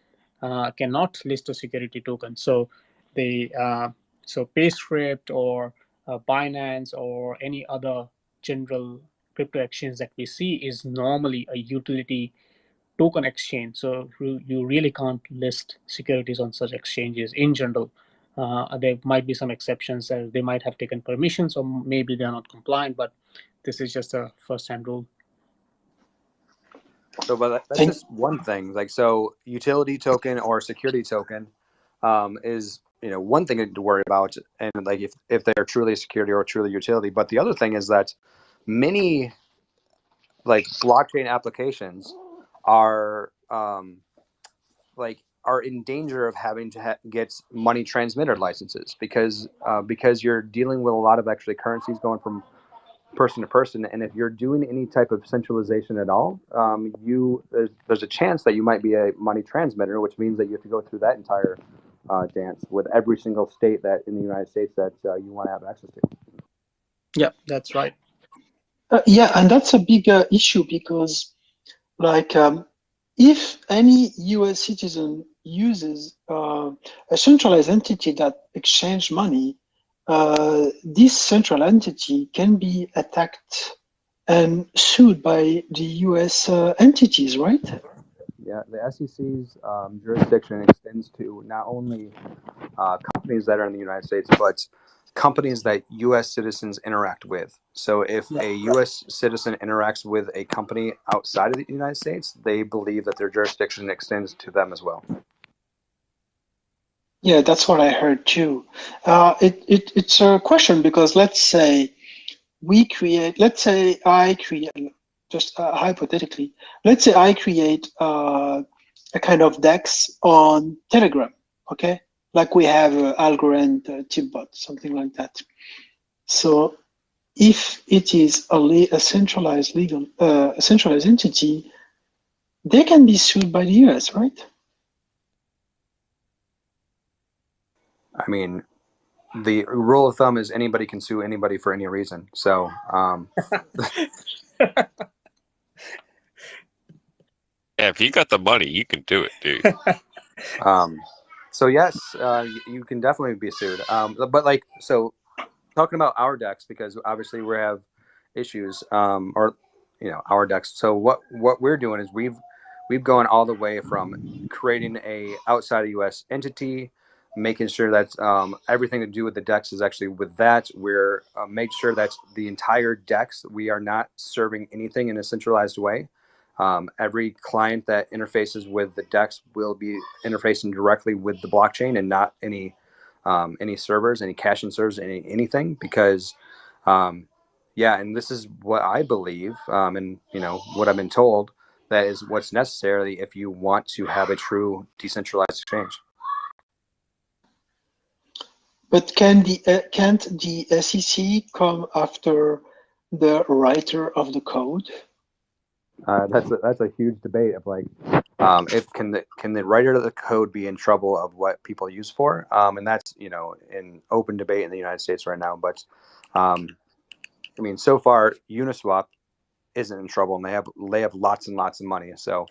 cannot list a security token. So they so PayScript or Binance or any other general crypto exchange that we see is normally a utility token exchange. So you really can't list securities on such exchanges in general. There might be some exceptions. They might have taken permissions, or maybe they're not compliant, but this is just a first-hand rule. So, but that's just one thing. Like, so utility token or security token is, one thing to worry about, and like if they're truly security or truly utility. But the other thing is that many like blockchain applications are are in danger of having to get money transmitter licenses, because you're dealing with a lot of actually currencies going from person to person, and if you're doing any type of centralization at all, there's a chance that you might be a money transmitter, which means that you have to go through that entire dance with every single state that in the United States that you want to have access to. Yeah, that's right. Yeah, and that's a big issue, because like if any US citizen uses a centralized entity that exchange money, this central entity can be attacked and sued by the US entities, right? Yeah, the SEC's jurisdiction extends to not only companies that are in the United States, but companies that U.S. citizens interact with. So if a U.S. citizen interacts with a company outside of the United States, they believe that their jurisdiction extends to them as well. Yeah, that's what I heard too. It's a question, because let's say I create, just hypothetically, let's say I create a kind of DEX on Telegram, okay? like we have Algo and Tipbot, something like that. So if it is a centralized a centralized entity, they can be sued by the US, right? I mean, the rule of thumb is anybody can sue anybody for any reason. So, Yeah, if you got the money, you can do it, dude. so yes, you can definitely be sued. But like, so talking about our decks, because obviously we have issues, or our decks. So what we're doing is we've gone all the way from creating a outside of US entity, making sure that everything to do with the decks is actually with that. We're make sure that the entire decks, we are not serving anything in a centralized way. Every client that interfaces with the DEX will be interfacing directly with the blockchain and not any servers, any caching servers, anything. Because, yeah, and this is what I believe, and what I've been told, that is what's necessary if you want to have a true decentralized exchange. But can't the SEC come after the writer of the code? That's a huge debate of like, if can the writer of the code be in trouble of what people use for, and that's in open debate in the United States right now. But I mean, so far Uniswap isn't in trouble, and they have lots and lots of money. So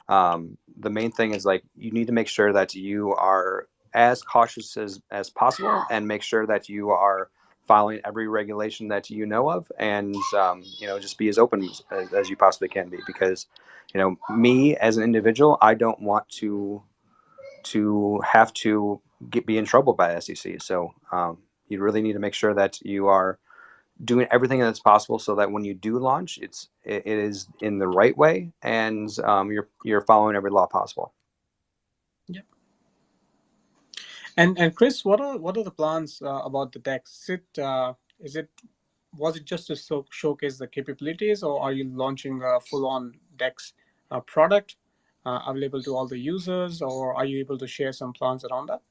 the main thing is like you need to make sure that you are as cautious as possible, and make sure that you are following every regulation that you know of, and just be as open as you possibly can be. Because me as an individual, I don't want to have to be in trouble by the SEC. So you really need to make sure that you are doing everything that's possible, so that when you do launch, it is in the right way, and you're following every law possible. Yeah. And Chris, what are the plans about the DEX? Was it just to showcase the capabilities, or are you launching a full-on DEX product available to all the users, or are you able to share some plans around that?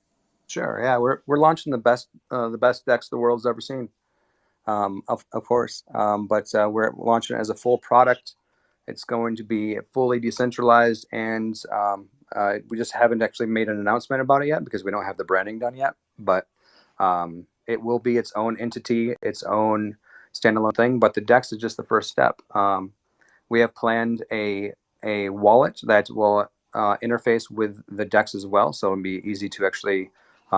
Sure. Yeah, we're launching the best DEX the world's ever seen. Of course, but we're launching it as a full product. It's going to be fully decentralized, and we just haven't actually made an announcement about it yet because we don't have the branding done yet. But it will be its own entity, its own standalone thing. But the DEX is just the first step. We have planned a wallet that will interface with the DEX as well, so it'll be easy to actually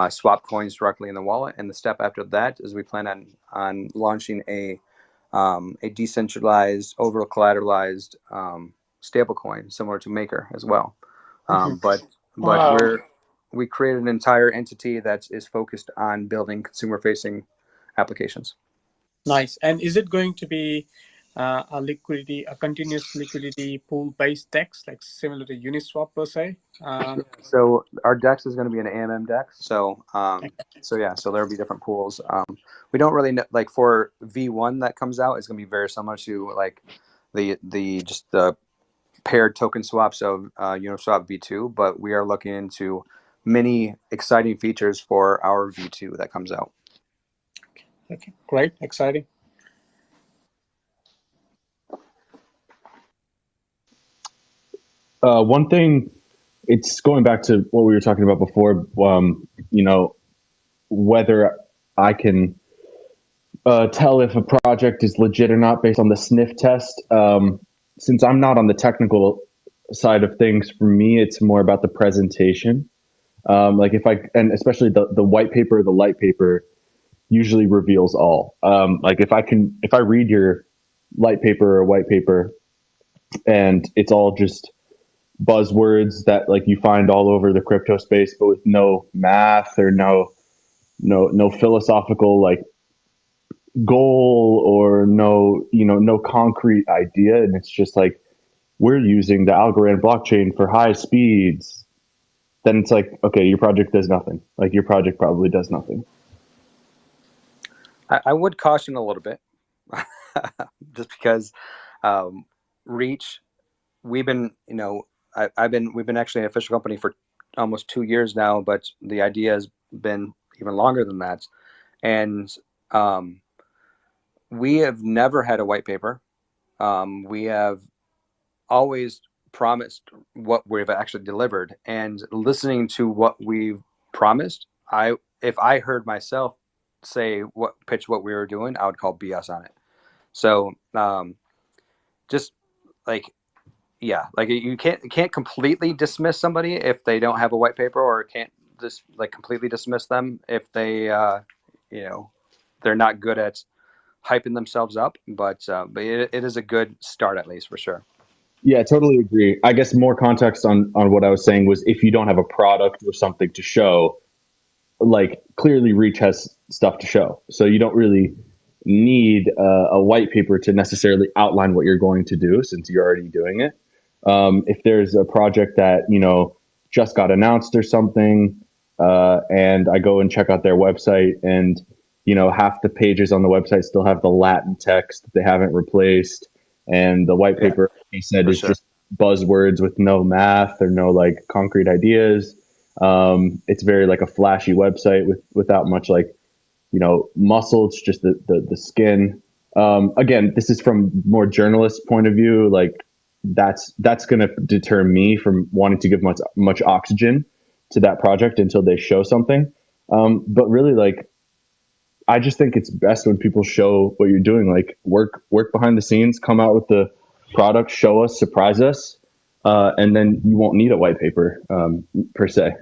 swap coins directly in the wallet. And the step after that is we plan on launching a decentralized, over collateralized stablecoin similar to Maker as well. But Wow. we created an entire entity that is focused on building consumer-facing applications. Nice. And is it going to be a continuous liquidity pool-based DEX, like similar to Uniswap per se? So our DEX is going to be an AMM DEX. So so there'll be different pools. We don't really know, like for V1 that comes out, it's going to be very similar to like the paired token swaps of Uniswap V2, but we are looking into many exciting features for our V2 that comes out. Okay, great, exciting. One thing, it's going back to what we were talking about before, whether I can tell if a project is legit or not based on the sniff test. Since I'm not on the technical side of things, for me, it's more about the presentation. Like and especially the white paper, the light paper usually reveals all. Like if I read your light paper or white paper and it's all just buzzwords that like you find all over the crypto space, but with no math or no philosophical like goal or no concrete idea, and it's just like we're using the Algorand blockchain for high speeds, then it's like, okay, your project does nothing. Like your project probably does nothing. I would caution a little bit, just because Reach, we've been we've been actually an official company for almost 2 years now, but the idea is been even longer than that. And we have never had a white paper. We have always promised what we've actually delivered, and listening to what we've promised, if I heard myself pitch what we were doing, I would call BS on it. So just like, yeah, like you can't completely dismiss somebody if they don't have a white paper, or can't just like completely dismiss them if they they're not good at hyping themselves up, but it is a good start, at least, for sure. Yeah, totally agree. I guess more context on what I was saying was, if you don't have a product or something to show, like clearly Reach has stuff to show. So you don't really need a white paper to necessarily outline what you're going to do, since you're already doing it. If there's a project that, just got announced or something, and I go and check out their website, and, half the pages on the website still have the Latin text that they haven't replaced. And the white Yeah, paper, he said, is sure. just buzzwords with no math or no like concrete ideas. It's very like a flashy website without much like, muscle. It's just the skin. Again, this is from more journalist point of view. Like that's going to deter me from wanting to give much oxygen to that project until they show something. But really, like, I just think it's best when people show what you're doing, like work behind the scenes, come out with the product, show us, surprise us, and then you won't need a white paper per se.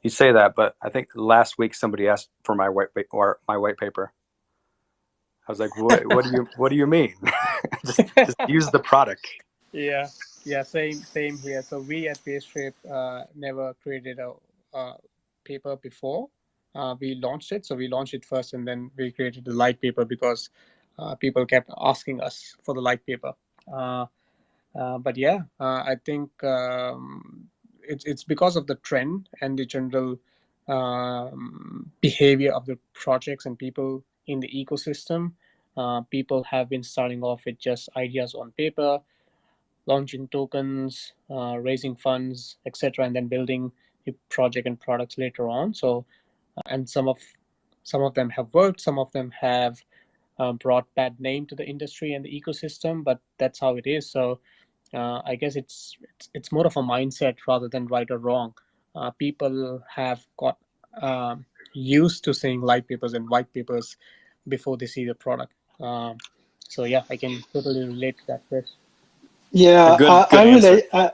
You say that, but I think last week somebody asked for my white paper. I was like, what do you mean? just use the product. Yeah, same here. So we at Paystrip never created a paper before. We launched it. So we launched it first, and then we created the light paper because people kept asking us for the light paper. But yeah, I think it's because of the trend and the general behavior of the projects and people in the ecosystem. People have been starting off with just ideas on paper, launching tokens, raising funds, etc., and then building the project and products later on. So, and some of them have worked, some of them have brought bad name to the industry and the ecosystem, but that's how it is. So, I guess it's more of a mindset rather than right or wrong. People have got used to seeing light papers and white papers before they see the product. So yeah, I can totally relate to that, Chris. Yeah, Good I answer. relate.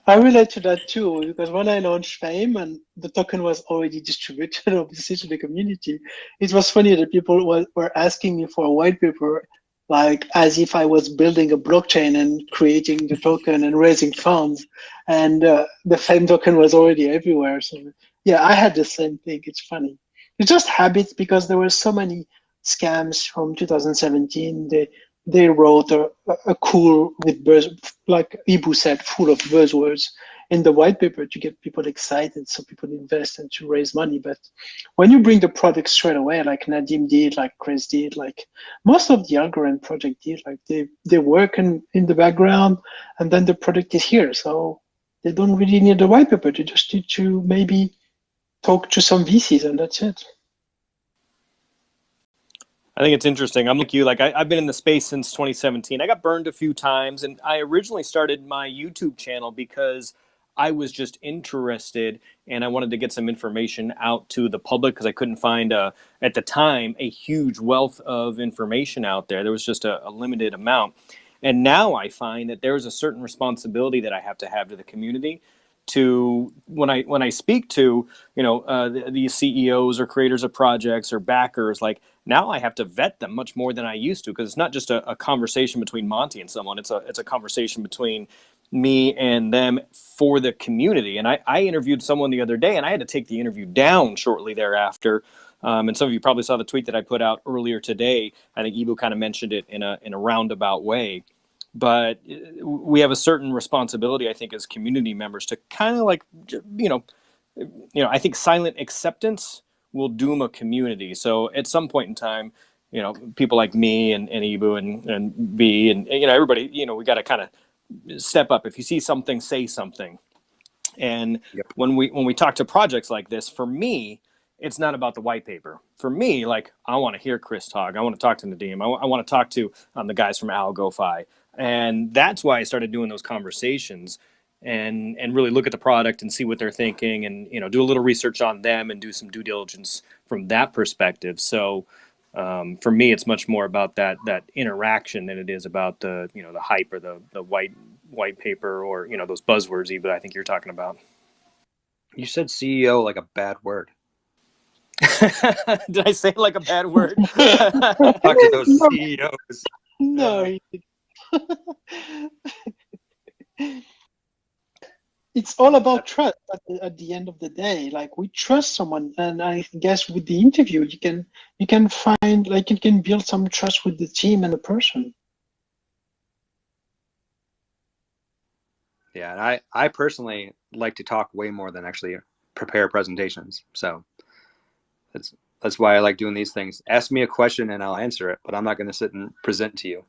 I relate to that too, because when I launched Fame and the token was already distributed, obviously, to the community, it was funny that people were asking me for a white paper, like as if I was building a blockchain and creating the token and raising funds, and the Fame token was already everywhere. So yeah, I had the same thing. It's funny. It's just habits, because there were so many scams from 2017. They wrote a cool with buzz, like Ibu said, full of buzzwords in the white paper to get people excited, so people invest and to raise money. But when you bring the product straight away, like Nadim did, like Chris did, like most of the Algorand project did, like they work in the background, and then the product is here. So they don't really need the white paper. They just need to maybe talk to some VCs, and that's it. I think it's interesting. I'm like you. Like I've been in the space since 2017. I got burned a few times, and I originally started my YouTube channel because I was just interested and I wanted to get some information out to the public, because I couldn't find at the time a huge wealth of information out there. There was just a limited amount. And now I find that there's a certain responsibility that I have to the community, to when I speak to these CEOs or creators of projects or backers. Like, now I have to vet them much more than I used to, because it's not just a conversation between Monty and someone. It's a conversation between me and them for the community. And I interviewed someone the other day, and I had to take the interview down shortly thereafter. And some of you probably saw the tweet that I put out earlier today. I think Ibu kind of mentioned it in a roundabout way. But we have a certain responsibility, I think, as community members to kind of like, I think silent acceptance will doom a community. So at some point in time, people like me and Ibu and B and everybody, we got to kind of step up. If you see something, say something. And Yep. when we talk to projects like this, for me, it's not about the white paper. For me, like, I want to hear Chris talk. I want to talk to Nadim. I want to talk to the guys from AlgoFi. And that's why I started doing those conversations and really look at the product and see what they're thinking and, do a little research on them and do some due diligence from that perspective. So for me, it's much more about that interaction than it is about the, the hype or the white paper or, those buzzwords even I think you're talking about. You said CEO like a bad word. Did I say like a bad word? Talk to those CEOs. No. It's all about trust at the end of the day. Like, we trust someone, and I guess with the interview, you can find, like, you can build some trust with the team and the person. Yeah, and I personally like to talk way more than actually prepare presentations. So that's why I like doing these things. Ask me a question and I'll answer it, but I'm not going to sit and present to you.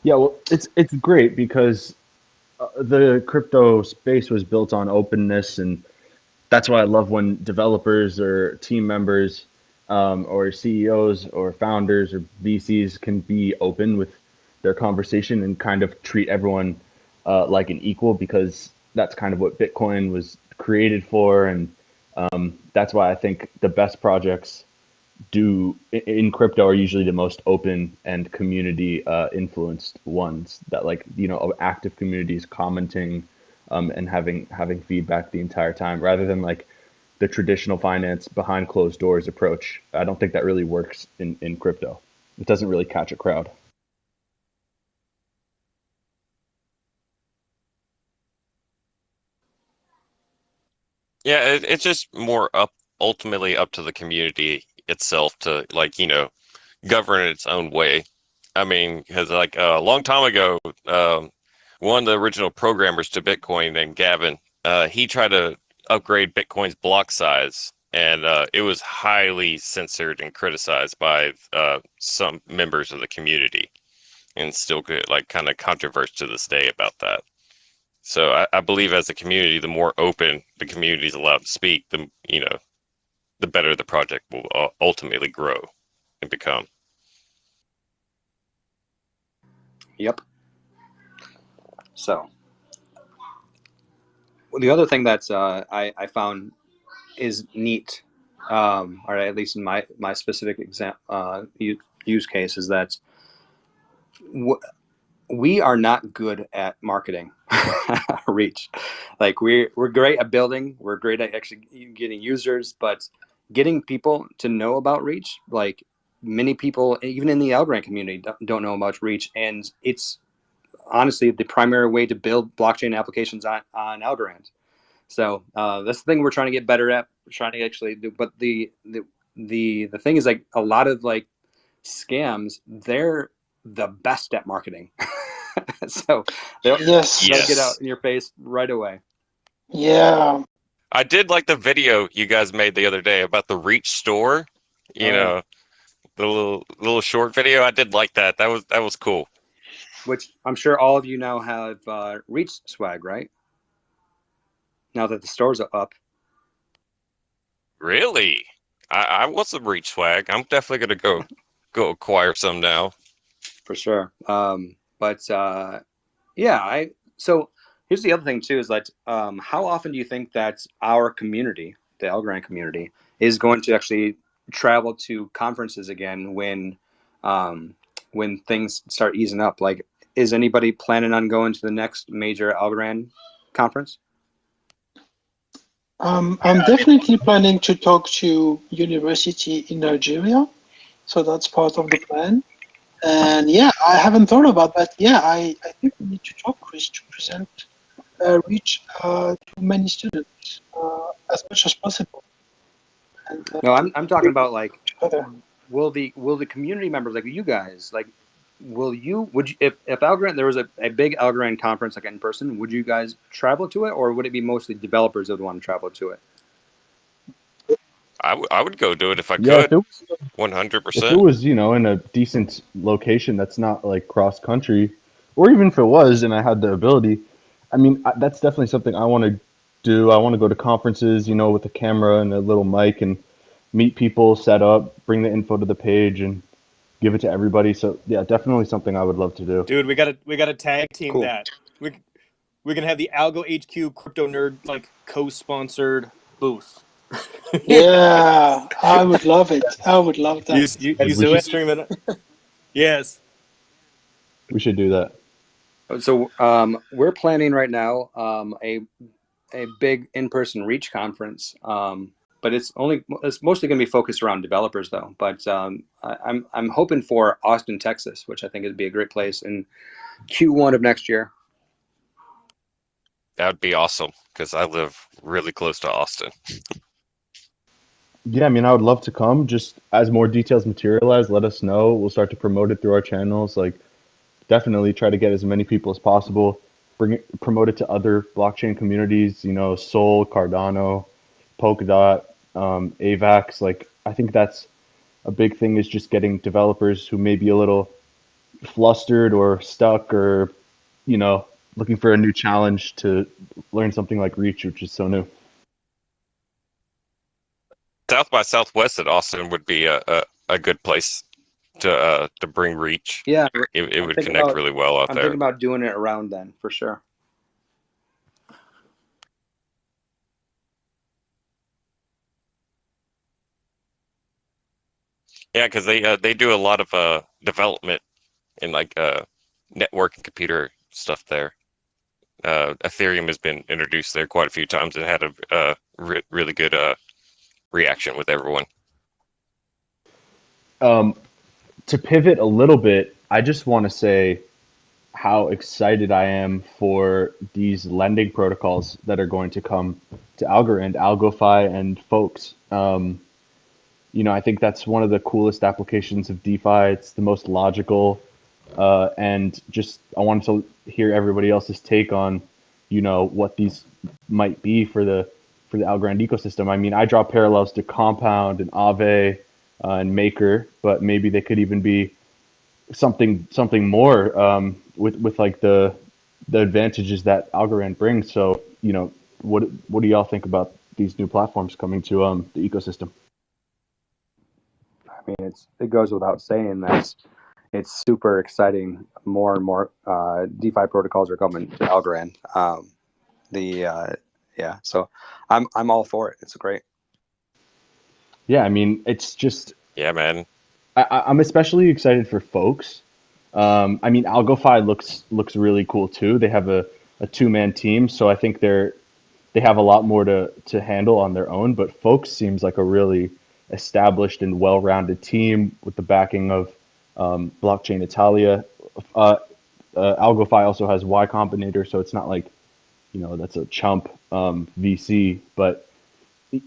Yeah, well, it's great because the crypto space was built on openness, and that's why I love when developers or team members or CEOs or founders or VCs can be open with their conversation and kind of treat everyone like an equal, because that's kind of what Bitcoin was created for, and that's why I think the best projects in crypto are usually the most open and community influenced ones, that, like, active communities commenting and having feedback the entire time, rather than like the traditional finance behind closed doors approach. I don't think that really works in crypto. It doesn't really catch a crowd. Yeah, it's just more ultimately up to the community itself to, like, govern it its own way. I mean, because like a long time ago, one of the original programmers to Bitcoin named Gavin, he tried to upgrade Bitcoin's block size, and it was highly censored and criticized by some members of the community, and still like kind of controversy to this day about that. So I believe as a community, the more open the community is allowed to speak, the better the project will ultimately grow and become. Yep. So the other thing that I found is neat, or at least in my specific use case, is that we are not good at marketing reach. Like, we're great at building, we're great at actually getting users, but getting people to know about reach, like, many people even in the Algorand community don't know about reach, and it's honestly the primary way to build blockchain applications on Algorand. So that's the thing we're trying to get better at. We're trying to actually do, but the thing is, like, a lot of like scams, they're the best at marketing. So they'll get out in your face right away. Yeah. I did like the video you guys made the other day about the Reach store. The little short video. I did like that. That was cool. Which I'm sure all of you now have Reach swag, right? Now that the stores are up. Really? I want some Reach swag. I'm definitely gonna go acquire some now. For sure. So here's the other thing too, is that how often do you think that our community, the Algorand community, is going to actually travel to conferences again when things start easing up? Like, is anybody planning on going to the next major Algorand conference? I'm definitely planning to talk to university in Nigeria, so that's part of the plan. And yeah, I haven't thought about that. Yeah, I think we need to talk, Chris, to present reach to many students as much as possible. And, No, I'm talking about, like, will the community members, like you guys, like, would you if Algorand, there was a big Algorand conference, like, in person, would you guys travel to it, or would it be mostly developers that would want to travel to it? I would go do it if I Yeah, could. if it 100%. was, in a decent location that's not like cross country, or even if it was and I had the ability, I mean, that's definitely something I want to do. I want to go to conferences, you know, with a camera and a little mic and meet people, set up, bring the info to the page, and give it to everybody. So yeah, definitely something I would love to do. Dude, we gotta tag team Cool. that. We can have the Algo HQ Crypto Nerd like co-sponsored booth. Yeah, I would love it. I would love that. You We should, stream it. Yes. we should do that. So we're planning right now a big in-person Reach conference, but it's mostly going to be focused around developers though. But I'm hoping for Austin, Texas, which I think would be a great place in Q1 of next year. That would be awesome because I live really close to Austin. Yeah, I mean, I would love to come. Just as more details materialize, let us know. We'll start to promote it through our channels. Like, definitely try to get as many people as possible. Promote it to other blockchain communities. You know, Sol, Cardano, Polkadot, AVAX. Like, I think that's a big thing is just getting developers who may be a little flustered or stuck or, you know, looking for a new challenge to learn something like Reach, which is so new. South by Southwest at Austin would be a good place to bring Reach. Yeah, It I'm would thinking connect about- really well out I'm there. thinking about doing it around then for sure. Yeah, because they do a lot of development in like network and computer stuff there. Ethereum has been introduced there quite a few times and had a really good reaction with everyone. To pivot a little bit, I just want to say how excited I am for these lending protocols that are going to come to Algorand, AlgoFi, and folks. You know, I think that's one of the coolest applications of DeFi. It's the most logical, and just I wanted to hear everybody else's take on, you know, what these might be for the Algorand ecosystem. I mean, I draw parallels to Compound and Aave and Maker, but maybe they could even be something more with like the advantages that Algorand brings. So, you know, what do y'all think about these new platforms coming to the ecosystem? I mean, it goes without saying that it's super exciting. More and more DeFi protocols are coming to Algorand. Yeah, so I'm all for it. It's great. Yeah, I mean, it's just Yeah, man. I'm especially excited for folks. I mean, AlgoFi looks really cool too. They have a two-man team, so I think they have a lot more to handle on their own. But folks seems like a really established and well-rounded team with the backing of Blockchain Italia. AlgoFi also has Y Combinator, so it's not like, you know, that's a chump VC, but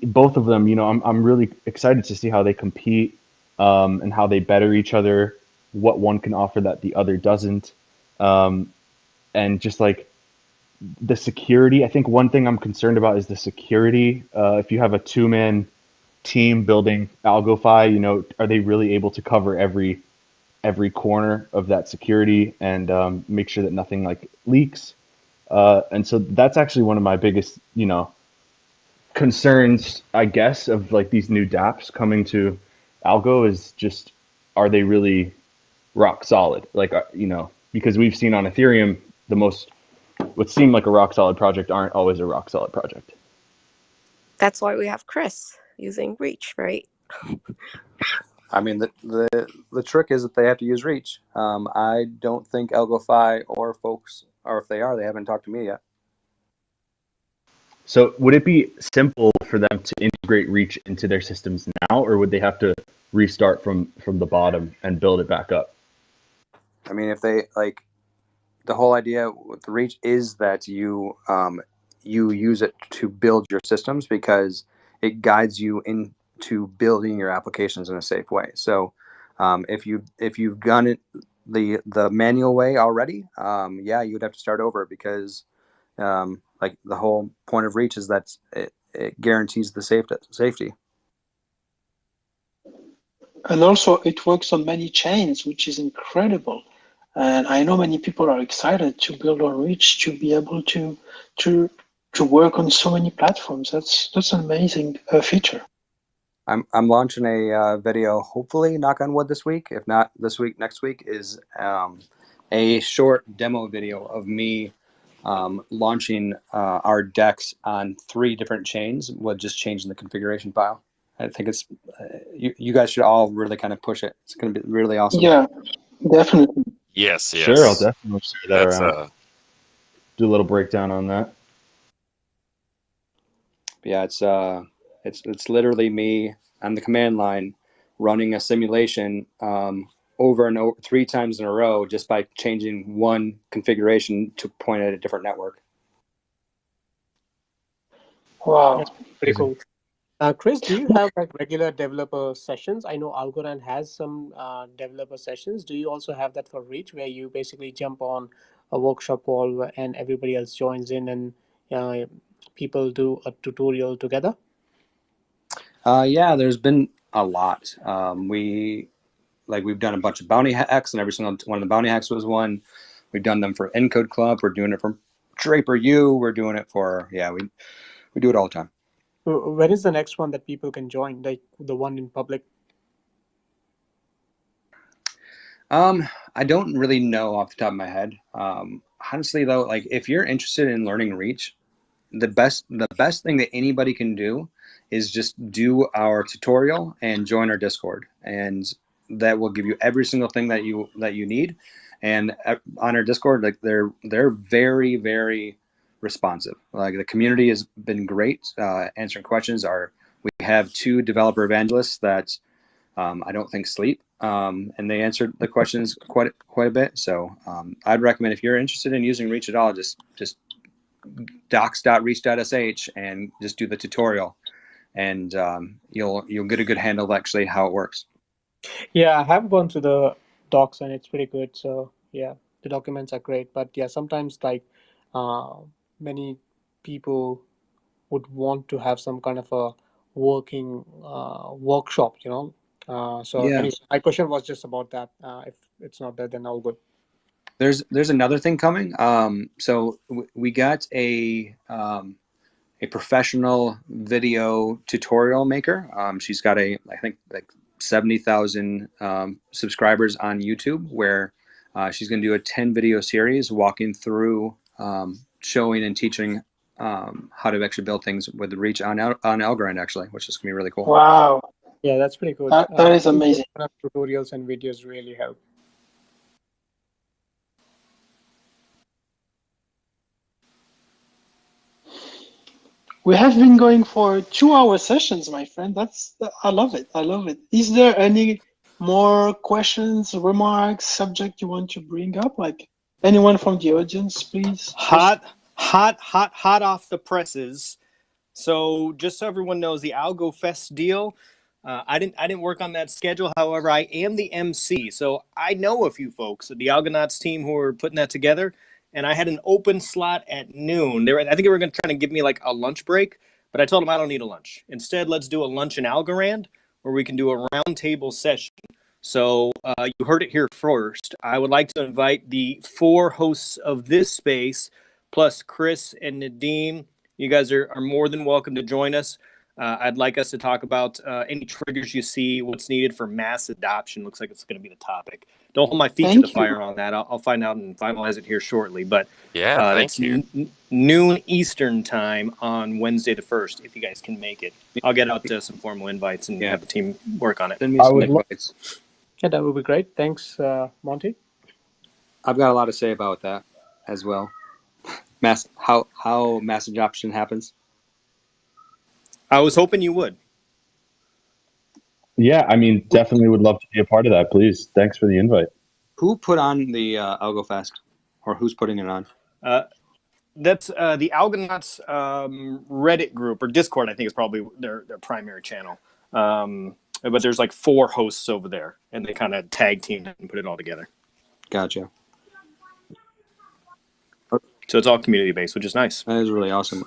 both of them, you know, I'm really excited to see how they compete and how they better each other, what one can offer that the other doesn't, and just like the security. I think one thing I'm concerned about is the security. If you have a two-man team building AlgoFi, you know, are they really able to cover every corner of that security and make sure that nothing like leaks? And so that's actually one of my biggest, you know, concerns, I guess, of like these new dApps coming to Algo is just, are they really rock solid? Like, you know, because we've seen on Ethereum, the most, what seem like a rock solid project aren't always a rock solid project. That's why we have Chris using Reach, right? I mean, the trick is that they have to use Reach. I don't think AlgoFi or folks, or if they are, they haven't talked to me yet. So would it be simple for them to integrate Reach into their systems now, or would they have to restart from the bottom and build it back up? I mean, if they like, the whole idea with the Reach is that you use it to build your systems because it guides you into building your applications in a safe way. So if you've done it the manual way already, yeah, you'd have to start over because like the whole point of Reach is that it guarantees the safety. And also, it works on many chains, which is incredible. And I know many people are excited to build on Reach to be able to to work on so many platforms. That's an amazing feature. I'm launching a video, hopefully, knock on wood, this week. If not this week, next week is a short demo video of me launching our DEX on 3 different chains with just changing the configuration file. I think it's you guys should all really kind of push it. It's going to be really awesome. Yeah, definitely. Yes, yes. Sure, I'll definitely share that That's around. Do a little breakdown on that. Yeah, it's literally me on the command line running a simulation over and over 3 times in a row just by changing one configuration to point at a different network. Wow. Yeah, pretty cool. Chris, do you have like regular developer sessions? I know Algorand has some developer sessions. Do you also have that for Reach, where you basically jump on a workshop call and everybody else joins in and people do a tutorial together? Yeah, there's been a lot. We've done a bunch of bounty hacks, and every single one of the bounty hacks was one. We've done them for Encode Club. We're doing it for Draper U. We're doing it for we do it all the time. When is the next one that people can join, like the one in public? I don't really know off the top of my head. Honestly, though, like if you're interested in learning Reach, the best thing that anybody can do is just do our tutorial and join our Discord, and that will give you every single thing that you need. And on our Discord, like they're very, very responsive. Like the community has been great answering questions. We have 2 developer evangelists that I don't think sleep, and they answered the questions quite a bit. So I'd recommend, if you're interested in using Reach at all, just docs.reach.sh and just do the tutorial, and you'll get a good handle of actually how it works. Yeah, I have gone through the docs and it's pretty good. So yeah, the documents are great. But yeah, sometimes like many people would want to have some kind of a working workshop, So Yeah. anyway, my question was just about that. If it's not there, then all good. There's another thing coming. So we got a professional video tutorial maker. She's got I think like 70,000 subscribers on YouTube, where she's going to do a 10 video series walking through showing and teaching how to actually build things with Reach on Algorand, actually, which is going to be really cool. Wow. Yeah, that's pretty good. That is amazing. Tutorials and videos really help. We have been going for 2-hour sessions, my friend. I love it. I love it. Is there any more questions, remarks, subject you want to bring up? Like anyone from the audience, please? Hot off the presses. So just so everyone knows, the AlgoFest deal, I didn't work on that schedule. However, I am the MC, so I know a few folks at the Algonauts team who are putting that together. And I had an open slot at noon. I think they were going to try to give me like a lunch break, but I told them I don't need a lunch. Instead, let's do a lunch in Algorand, where we can do a roundtable session. So you heard it here first. I would like to invite the 4 hosts of this space, plus Chris and Nadim. You guys are more than welcome to join us. I'd like us to talk about any triggers you see, what's needed for mass adoption. Looks like it's going to be the topic. Don't hold my feet to the fire on that. I'll find out and finalize it here shortly. But yeah, that's noon Eastern time on Wednesday the 1st, if you guys can make it. I'll get out some formal invites and have the team work on it. Send me some invites. Yeah, that would be great. Thanks, Monty. I've got a lot to say about that as well. How mass adoption happens. I was hoping you would. Yeah, I mean, definitely would love to be a part of that. Please, thanks for the invite. Who put on the AlgoFest, or who's putting it on? That's the Algonauts Reddit group, or Discord, I think is probably their primary channel. But there's like 4 hosts over there, and they kind of tag teamed and put it all together. Gotcha. So it's all community based, which is nice. That is really awesome.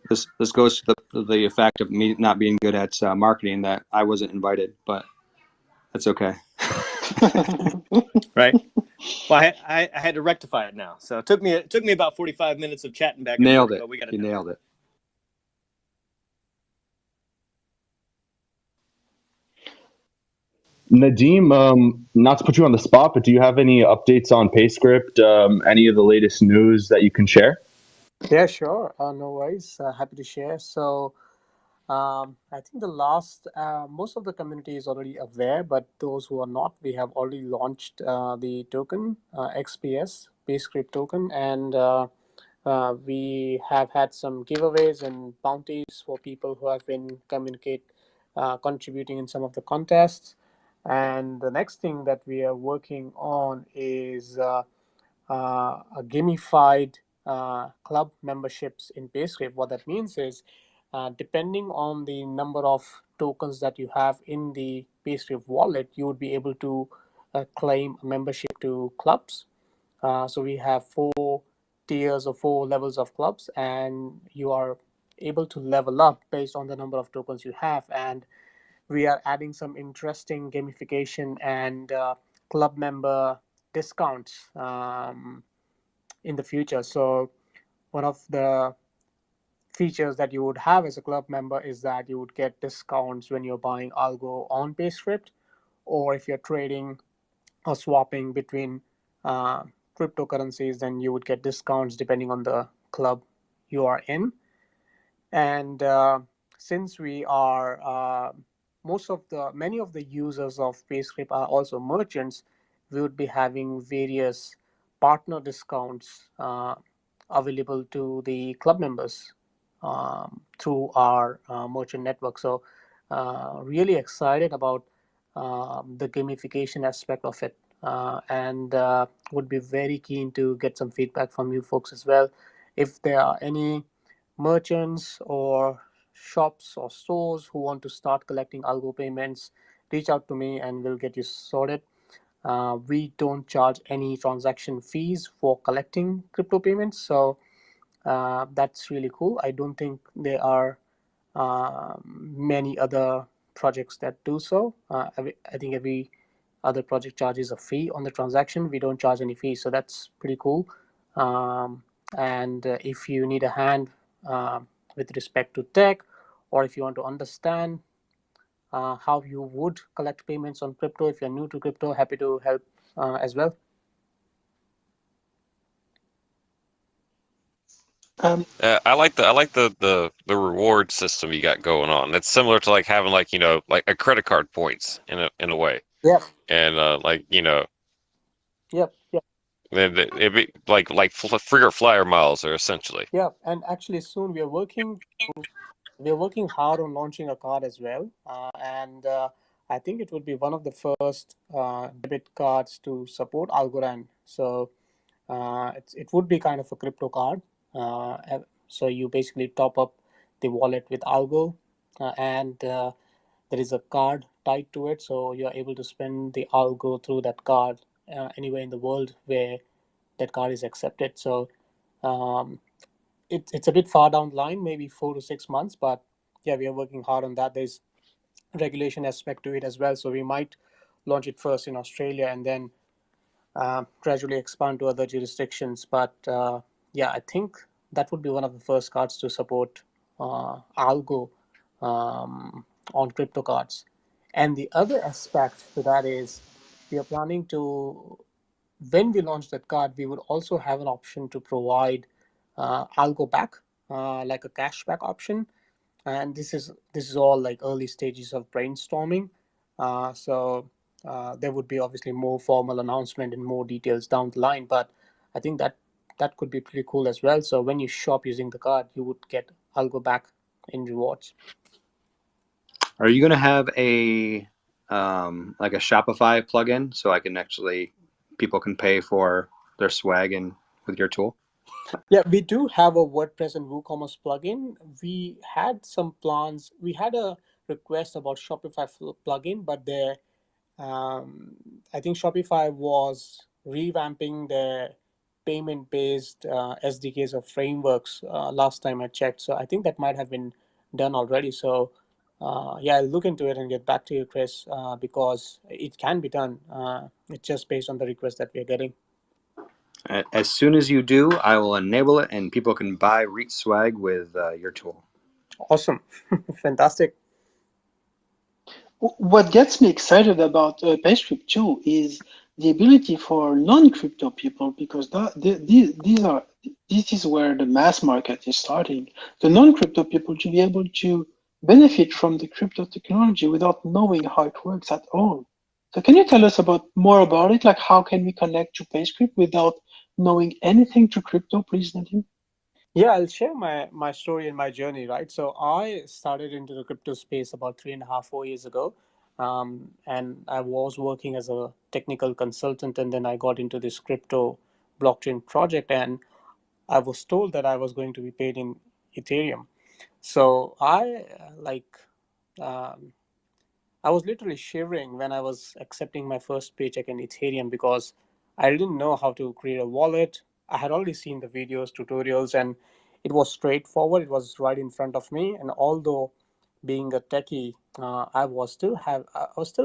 This goes to the fact of me not being good at marketing, that I wasn't invited, but that's okay. Right. Well, I had to rectify it now, so it took me about 45 minutes of chatting back and Nailed forth, it. but we got it. You done. nailed it. Nadim, not to put you on the spot, but do you have any updates on PayScript? Any of the latest news that you can share? Yeah, sure. No worries. Happy to share. So, I think most of the community is already aware, but those who are not, we have already launched the token, XPS, PayScript token, and we have had some giveaways and bounties for people who have been contributing in some of the contests. And the next thing that we are working on is a gamified club memberships in PayScript. What that means is, depending on the number of tokens that you have in the PayScript wallet, you would be able to claim a membership to clubs. So we have 4 tiers or 4 levels of clubs, and you are able to level up based on the number of tokens you have. And we are adding some interesting gamification and club member discounts in the future. So one of the features that you would have as a club member is that you would get discounts when you're buying algo on PayScript, or if you're trading or swapping between uh, cryptocurrencies, then you would get discounts depending on the club you are in. And since we are many of the users of PayScript are also merchants, we would be having various partner discounts available to the club members through our merchant network. So really excited about the gamification aspect of it, and would be very keen to get some feedback from you folks as well. If there are any merchants or shops or stores who want to start collecting algo payments, reach out to me and we'll get you sorted. We don't charge any transaction fees for collecting crypto payments, so that's really cool. I don't think there are many other projects that do so. I think every other project charges a fee on the transaction. We don't charge any fees, so that's pretty cool. And if you need a hand with respect to tech, or if you want to understand how you would collect payments on crypto, if you're new to crypto, happy to help as well. I like the reward system you got going on. It's similar to like having like like a credit card points in a way, Yeah. and like Yep. Yep. then it'd be like frequent flyer miles are essentially. Yeah. And actually, soon we're working hard on launching a card as well, and I think it would be one of the first debit cards to support Algorand. So it would be kind of a crypto card. So you basically top up the wallet with Algo, and there is a card tied to it, so you're able to spend the Algo through that card anywhere in the world where that card is accepted. So um, it's a bit far down the line, maybe 4 to 6 months, but yeah, we are working hard on that. There's regulation aspect to it as well, so we might launch it first in Australia and then gradually expand to other jurisdictions. But yeah, I think that would be one of the first cards to support Algo on crypto cards. And the other aspect to that is we are planning to, when we launch that card, we would also have an option to provide Algo back, like a cashback option. And this is all like early stages of brainstorming. So there would be obviously more formal announcement and more details down the line. But I think that could be pretty cool as well. So when you shop using the card, you would get Algo back in rewards. Are you going to have a like a Shopify plugin so I can actually people can pay for their swag and with your tool? Yeah, we do have a WordPress and WooCommerce plugin. We had some plans. We had a request about Shopify plugin, but I think Shopify was revamping their payment-based SDKs or frameworks last time I checked. So I think that might have been done already. So yeah, I'll look into it and get back to you, Chris, because it can be done. It's just based on the request that we are getting. As soon as you do, I will enable it, and people can buy REIT swag with your tool. Awesome. Fantastic. What gets me excited about PayScript too is the ability for non-crypto people, because this is where the mass market is starting. The non-crypto people to be able to benefit from the crypto technology without knowing how it works at all. So can you tell us more about it? Like, how can we connect to PayScript without knowing anything to crypto, please, Nadim? Yeah, I'll share my story and my journey, right? So I started into the crypto space about 3.5, 4 years ago. And I was working as a technical consultant, and then I got into this crypto blockchain project, and I was told that I was going to be paid in Ethereum. So um, I was literally shivering when I was accepting my first paycheck in Ethereum, because I didn't know how to create a wallet. I had already seen the videos, tutorials, and it was straightforward. It was right in front of me. And although being a techie, I was still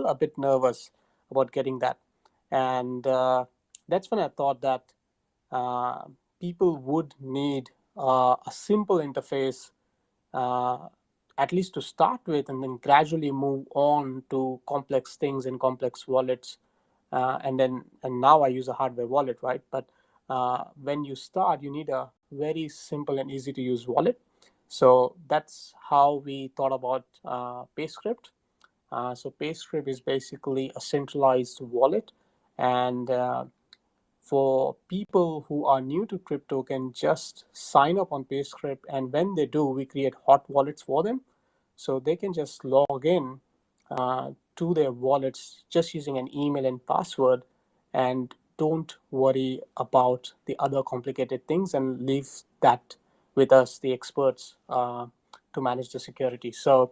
a bit nervous about getting that. And that's when I thought that uh, people would need a simple interface, uh, at least to start with, and then gradually move on to complex things and complex wallets. And now I use a hardware wallet, right? But when you start, you need a very simple and easy to use wallet. So that's how we thought about PayScript. So PayScript is basically a centralized wallet, and for people who are new to crypto can just sign up on PayScript, and when they do, we create hot wallets for them, so they can just log in to their wallets just using an email and password, and don't worry about the other complicated things, and leave that with us, the experts, to manage the security. So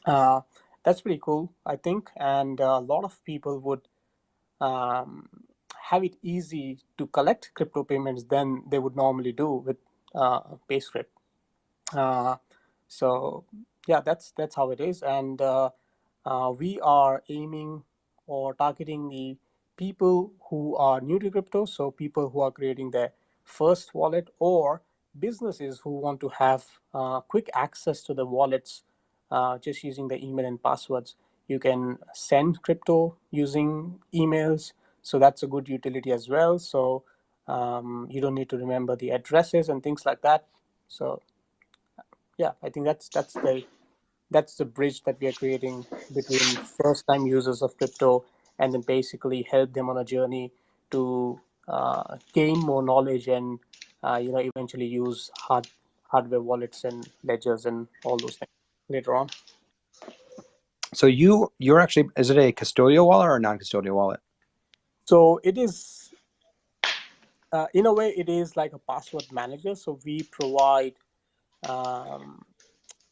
uh, that's pretty cool, I think, and a lot of people would um, have it easy to collect crypto payments than they would normally do with PayScript. Uh, so yeah, that's how it is, and we are aiming or targeting the people who are new to crypto, so people who are creating their first wallet, or businesses who want to have quick access to the wallets just using the email and passwords. You can send crypto using emails, so that's a good utility as well. So you don't need to remember the addresses and things like that. So yeah, I think that's the bridge that we are creating between first time users of crypto, and then basically help them on a journey to gain more knowledge, and eventually use hardware wallets and ledgers and all those things later on. So you're actually, is it a custodial wallet or a non-custodial wallet? So it is, in a way, it is like a password manager. So we provide um,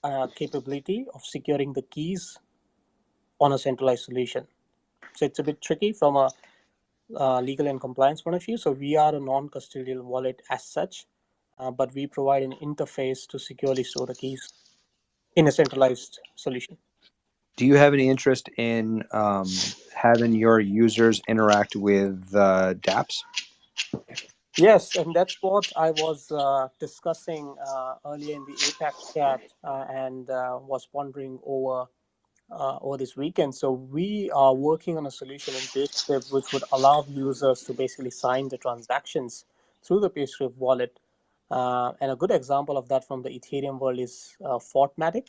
a capability of securing the keys on a centralized solution. So it's a bit tricky from a legal and compliance point of view. So we are a non-custodial wallet as such, but we provide an interface to securely store the keys in a centralized solution. Do you have any interest in having your users interact with dApps? Yes, and that's what I was discussing earlier in the APAC chat, and was pondering over this weekend. So we are working on a solution in PayScript which would allow users to basically sign the transactions through the PayScript wallet. And a good example of that from the Ethereum world is Fortmatic.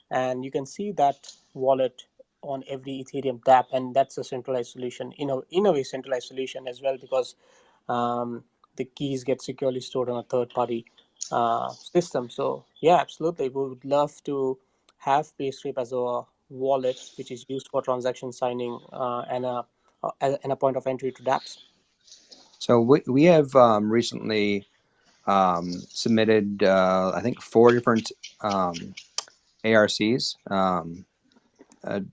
And you can see that wallet on every Ethereum dApp, and that's a centralized solution, in a way centralized solution as well, because um, the keys get securely stored on a third party system. So yeah, absolutely, we would love to have PayScript as a wallet which is used for transaction signing, and a point of entry to dApps. So we have recently submitted, I think, 4 different ARCs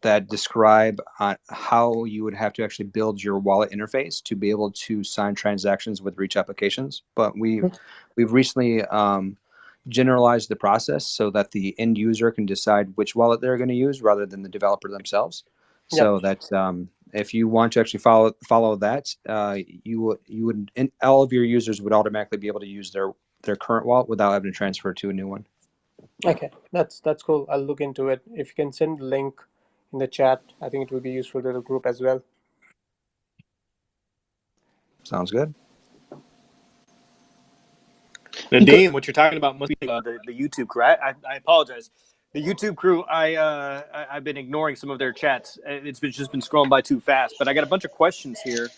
that describe how you would have to actually build your wallet interface to be able to sign transactions with Reach applications. But we've recently generalize the process so that the end user can decide which wallet they're going to use rather than the developer themselves. So that if you want to actually follow that, you would all of your users would automatically be able to use their current wallet without having to transfer to a new one. Okay, that's cool. I'll look into it. If you can send the link in the chat, I think it will be useful to the group as well. Sounds good. Nadeem, what you're talking about must be the YouTube crew. I apologize. The YouTube crew, I've been ignoring some of their chats. It's just been scrolling by too fast. But I got a bunch of questions here,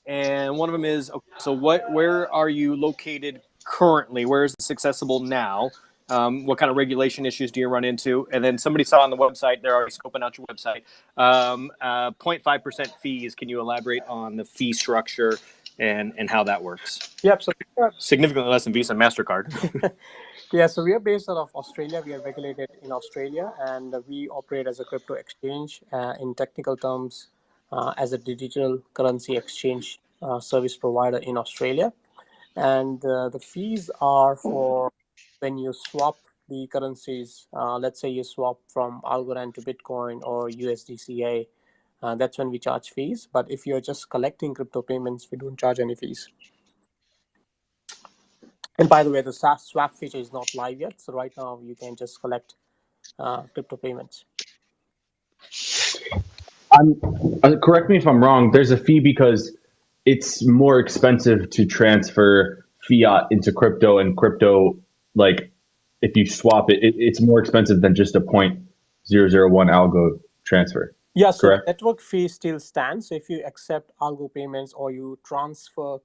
and one of them is: so where are you located currently? Where is this accessible now? What kind of regulation issues do you run into? And then somebody saw on the website, they're already scoping out your website. 0.5% fees. Can you elaborate on the fee structure and how that works? Yep. So significantly less than Visa and MasterCard. yeah, so we are based out of Australia. We are regulated in Australia, and we operate as a crypto exchange in technical terms as a digital currency exchange service provider in Australia. And the fees are for when you swap the currencies. Let's say you swap from Algorand to Bitcoin or USDCA. That's when we charge fees. But if you're just collecting crypto payments, we don't charge any fees. And by the way, the swap feature is not live yet. So right now you can just collect crypto payments. Correct me if I'm wrong. There's a fee because it's more expensive to transfer fiat into crypto, and crypto, like if you swap it, it's more expensive than just a 0.001 algo transfer. Yeah, so correct? the network fee still stands. So if you accept algo payments or you transfer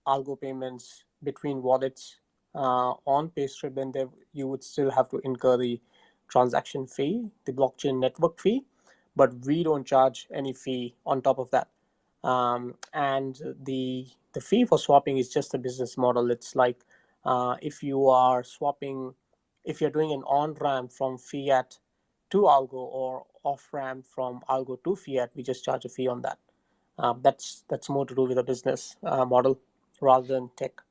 algo payments between wallets on Paystrip, then you would still have to incur the transaction fee, the blockchain network fee, but we don't charge any fee on top of that. And the fee for swapping is just a business model. It's like if you are swapping, if you're doing an on-ramp from fiat to algo or off-ramp from algo to fiat, we just charge a fee on that. That's more to do with a business model rather than tech.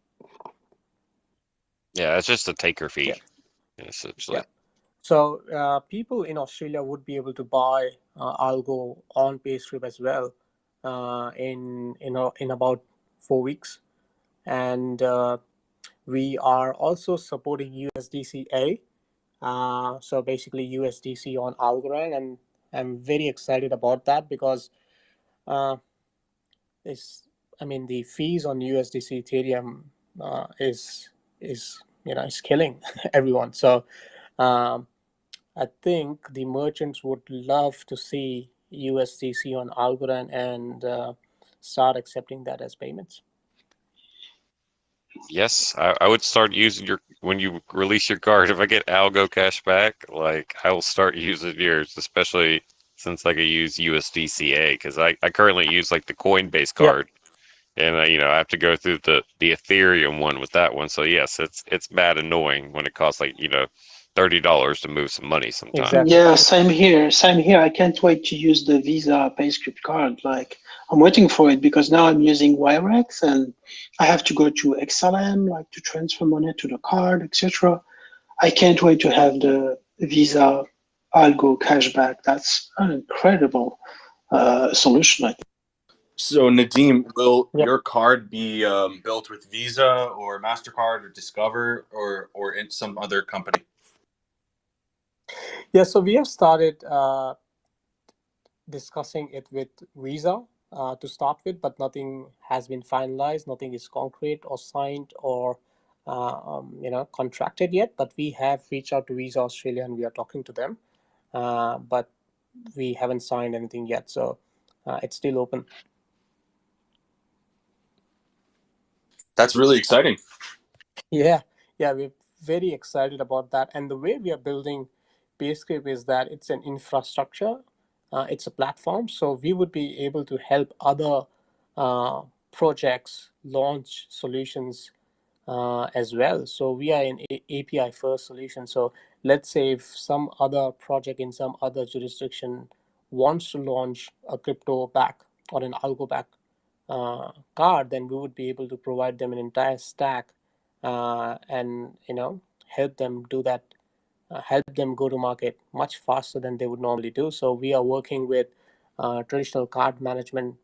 Yeah, it's just a taker fee, essentially. Yeah. So people in Australia would be able to buy algo on Paystrip as well in about 4 weeks, and we are also supporting USDCA. So basically USDC on Algorand, and I'm very excited about that because the fees on USDC Ethereum is killing everyone. So I think the merchants would love to see USDC on Algorand and start accepting that as payments. Yes, I would start using when you release your card. If I get algo cash back, like I will start using yours, especially since I can use USDCA because I currently use like the Coinbase card, and I have to go through the Ethereum one with that one. So yes, it's bad annoying when it costs like $30 to move some money sometimes. Exactly. Yeah, same here. Same here. I can't wait to use the Visa PayScript card. Like, I'm waiting for it because now I'm using Wirex and I have to go to XLM, like to transfer money to the card, etc. I can't wait to have the Visa Algo cashback. That's an incredible solution, I think. So Nadeem, will Yep. your card be built with Visa or MasterCard or Discover or in some other company? Yeah, so we have started discussing it with Visa to start with, but nothing has been finalized. Nothing is concrete or signed or contracted yet. But we have reached out to Visa Australia and we are talking to them, but we haven't signed anything yet. So it's still open. That's really exciting. Yeah, we're very excited about that. And the way we are building PayScript is that it's an infrastructure, it's a platform. So we would be able to help other projects launch solutions as well. So we are an API first solution. So let's say if some other project in some other jurisdiction wants to launch a crypto back or an algo back card, then we would be able to provide them an entire stack and help them do that, help them go to market much faster than they would normally do. So we are working with traditional card management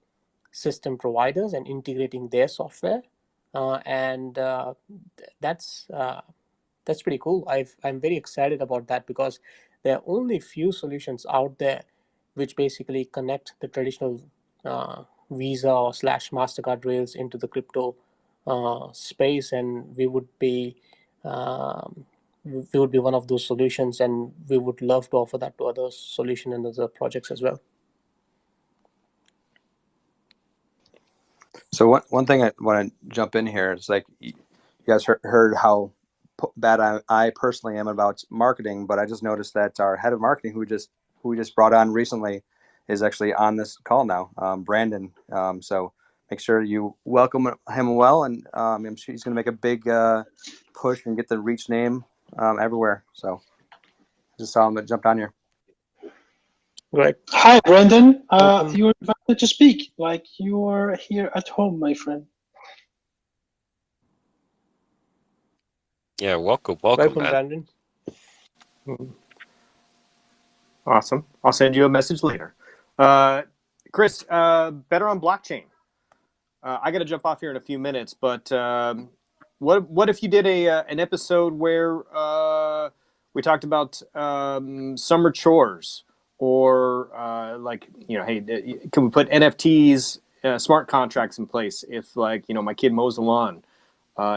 system providers and integrating their software, and that's pretty cool. I'm very excited about that because there are only few solutions out there which basically connect the traditional Visa or slash MasterCard rails into the crypto space, and we would be one of those solutions, and we would love to offer that to other solution and other projects as well. So one thing I want to jump in here is like you guys heard how bad I personally am about marketing, but I just noticed that our head of marketing, who we just brought on recently, is actually on this call now, Brandon. So make sure you welcome him well, and I'm sure he's going to make a big push and get the Reach name everywhere. So just saw him jump on here. Great. Hi, Brandon. Welcome. You're invited to speak. Like you are here at home, my friend. Yeah, welcome, Welcome, man. Brandon. Awesome. I'll send you a message later. Chris, better on blockchain. I got to jump off here in a few minutes, but what if you did an episode where we talked about summer chores, or like, you know, hey, can we put NFTs, smart contracts in place if, like, you know, my kid mows the lawn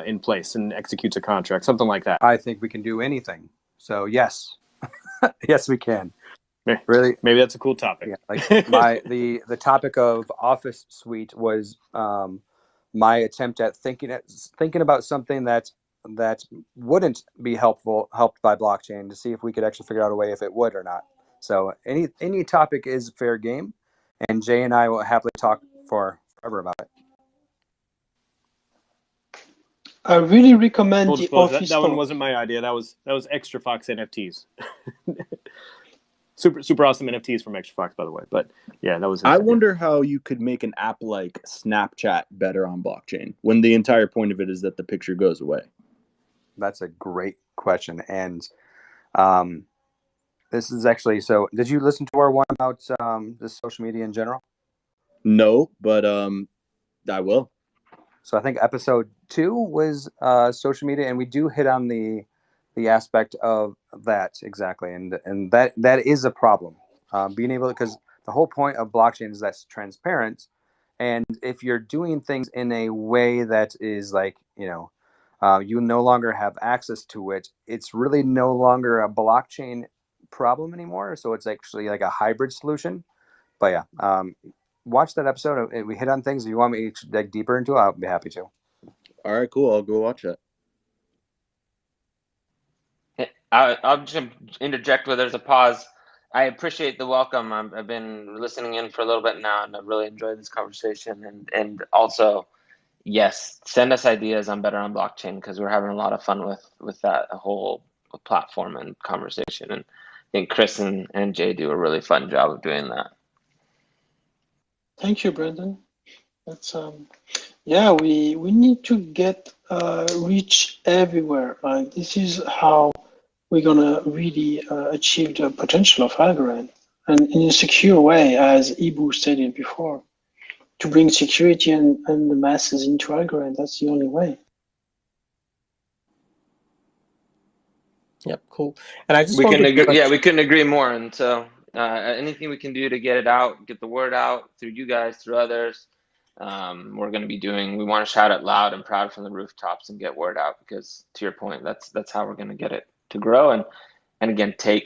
in place and executes a contract, something like that? I think we can do anything. So yes, yes we can. Really, maybe that's a cool topic. Yeah, like the topic of Office Suite was my attempt at thinking about something that wouldn't be helped by blockchain, to see if we could actually figure out a way if it would or not. So any topic is fair game, and Jay and I will happily talk forever about it. I really recommend the Office. That one wasn't my idea. That was Extra Fox NFTs. Super awesome NFTs from Extra Fox, by the way. But yeah, that was. I wonder how you could make an app like Snapchat better on blockchain when the entire point of it is that the picture goes away. That's a great question, and this is actually. So, did you listen to our one about the social media in general? No, but I will. So I think episode 2 was social media, and we do hit on the aspect of that exactly, and that is a problem. Being able, because the whole point of blockchain is that's transparent, and if you're doing things in a way that is like, you know, you no longer have access to it, it's really no longer a blockchain problem anymore. So it's actually like a hybrid solution. But yeah, watch that episode. We hit on things. If you want me to dig deeper into it, I'll be happy to. All right, cool. I'll go watch that. I'll just interject where there's a pause. I appreciate the welcome. I've been listening in for a little bit now, and I've really enjoyed this conversation. And also, yes, send us ideas on better on blockchain, because we're having a lot of fun with that whole platform and conversation. And I think Chris and Jay do a really fun job of doing that. Thank you, Brandon. That's yeah, we need to get reach everywhere. Like this is how we're gonna really achieve the potential of Algorand, and in a secure way, as Ibu stated before, to bring security and the masses into Algorand. That's the only way. Yep, cool. And I just We want we couldn't agree more. And so anything we can do to get it out, get the word out through you guys, through others, we're going to be doing. We want to shout it loud and proud from the rooftops and get word out, because to your point, that's how we're going to get it to grow and again take